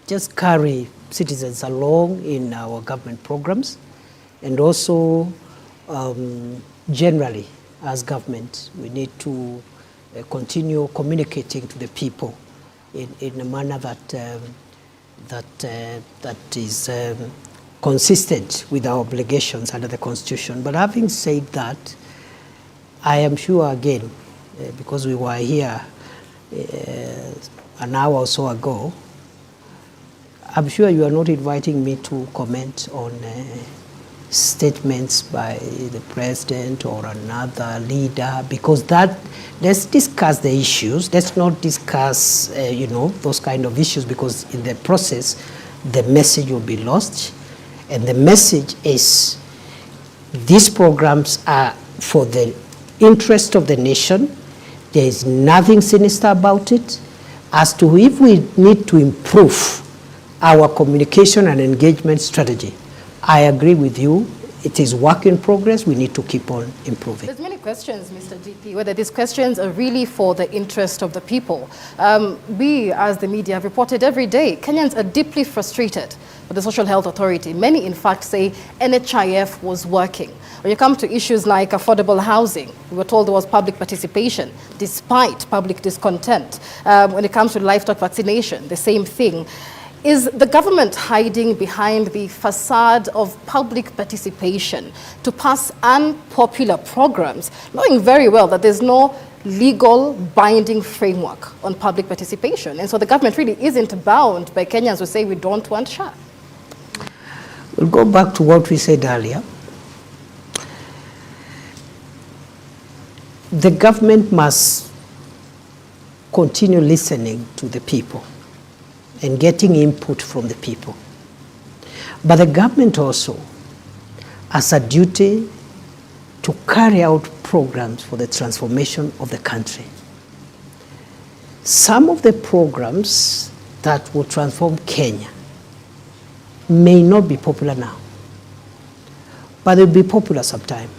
just carry citizens along in our government programs. And also, generally, as government, we need to continue communicating to the people in a manner that is consistent with our obligations under the Constitution. But having said that, I am sure again, because we were here an hour or so ago, I'm sure you are not inviting me to comment on statements by the president or another leader, because let's discuss the issues. Let's not discuss, those kind of issues, because in the process, the message will be lost. And the message is these programs are for the interest of the nation. There is nothing sinister about it. As to if we need to improve our communication and engagement strategy, I agree with you. It is work in progress. We need to keep on improving. There's many questions, Mr. DP, whether these questions are really for the interest of the people. We, as the media, have reported every day, Kenyans are deeply frustrated with the Social Health Authority. Many, in fact, say NHIF was working. When you come to issues like affordable housing, we were told there was public participation, despite public discontent. When it comes to livestock vaccination, the same thing. Is the government hiding behind the facade of public participation to pass unpopular programs, knowing very well that there's no legal binding framework on public participation? And so the government really isn't bound by Kenyans who say we don't want SHA. We'll go back to what we said earlier. The government must continue listening to the people and getting input from the people. But the government also has a duty to carry out programs for the transformation of the country. Some of the programs that will transform Kenya may not be popular now, but they'll be popular sometime.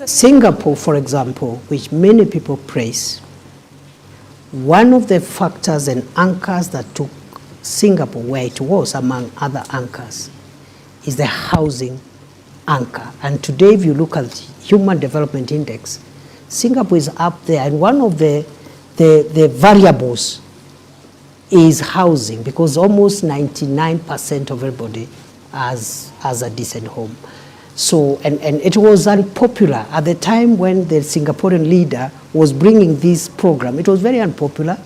Singapore, for example, which many people praise, one of the factors and anchors that took Singapore where it was among other anchors is the housing anchor. And today, if you look at the Human Development Index, Singapore is up there, and one of the variables is housing, because almost 99% of everybody has a decent home. So, and it was unpopular at the time when the Singaporean leader was bringing this program. It was very unpopular.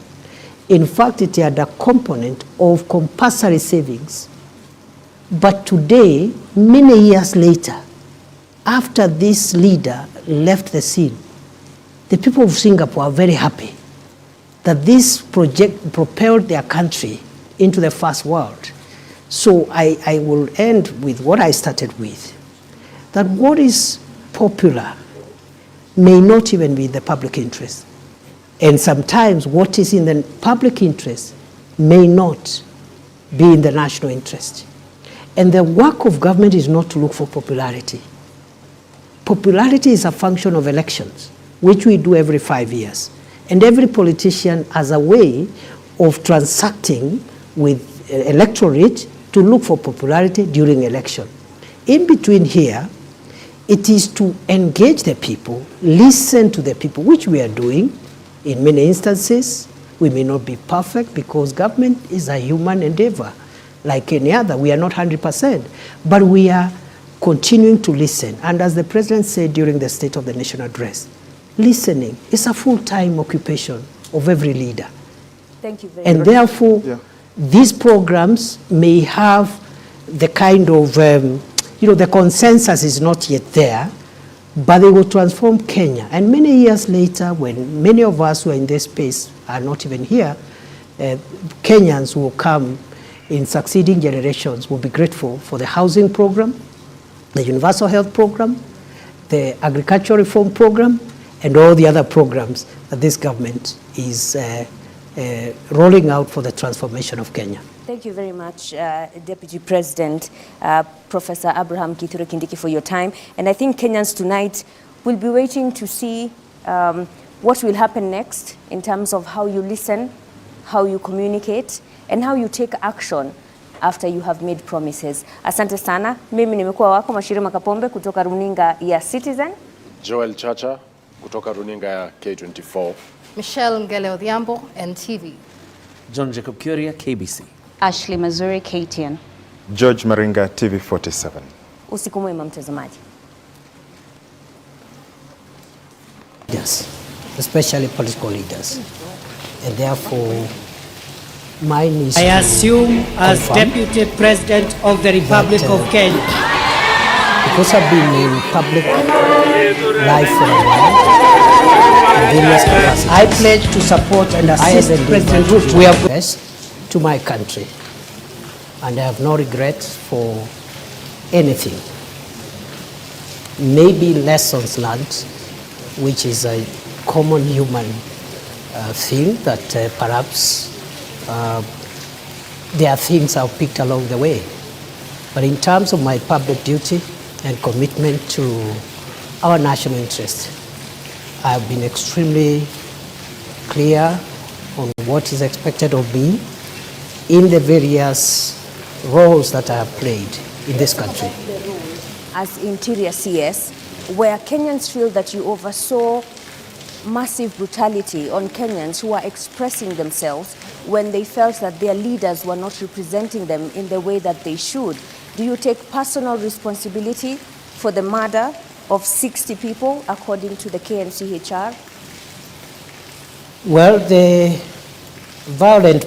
In fact, it had a component of compulsory savings. But today, many years later, after this leader left the scene, the people of Singapore are very happy that this project propelled their country into the first world. So I will end with what I started with, that what is popular may not even be in the public interest. And sometimes what is in the public interest may not be in the national interest. And the work of government is not to look for popularity. Popularity is a function of elections, which we do every 5 years. And every politician has a way of transacting with electorate to look for popularity during election. In between here, it is to engage the people, listen to the people, which we are doing. In many instances, we may not be perfect because government is a human endeavor. Like any other, we are not 100%, but we are continuing to listen. And as the president said during the State of the Nation address, listening is a full-time occupation of every leader. Thank you very much. And therefore, these programs may have the kind of, the consensus is not yet there, but they will transform Kenya. And many years later, when many of us who are in this space are not even here, Kenyans will come in succeeding generations will be grateful for the housing program, the universal health program, the agricultural reform program, and all the other programs that this government is rolling out for the transformation of Kenya. Thank you very much, Deputy President, Professor Abraham Kithure Kindiki, for your time. And I think Kenyans tonight will be waiting to see what will happen next in terms of how you listen, how you communicate, and how you take action after you have made promises. Asante sana. Mimi nimekuwa wako Mashirima Kapombe kutoka runinga ya Citizen. Joel Chacha kutoka runinga ya K24. Michelle Ngele Odhiambo, NTV. John Jacob Kuria, KBC. Ashley Mazuri, KTN. George Maringa, TV47. Usiku mwema mtazamaji. Yes, especially political leaders. And therefore, mine is I assume as Deputy President of the Republic of Kenya. Because I've been in public life for a while, in various capacities, I pledge to support and assist President Ruto. We are best to my country, and I have no regrets for anything. Maybe lessons learned, which is a common human thing that perhaps there are things I've picked along the way. But in terms of my public duty and commitment to our national interest, I have been extremely clear on what is expected of me in the various roles that I have played in this country. As Interior CS, where Kenyans feel that you oversaw massive brutality on Kenyans who are expressing themselves when they felt that their leaders were not representing them in the way that they should. Do you take personal responsibility for the murder of 60 people, according to the KNCHR? Well, the violent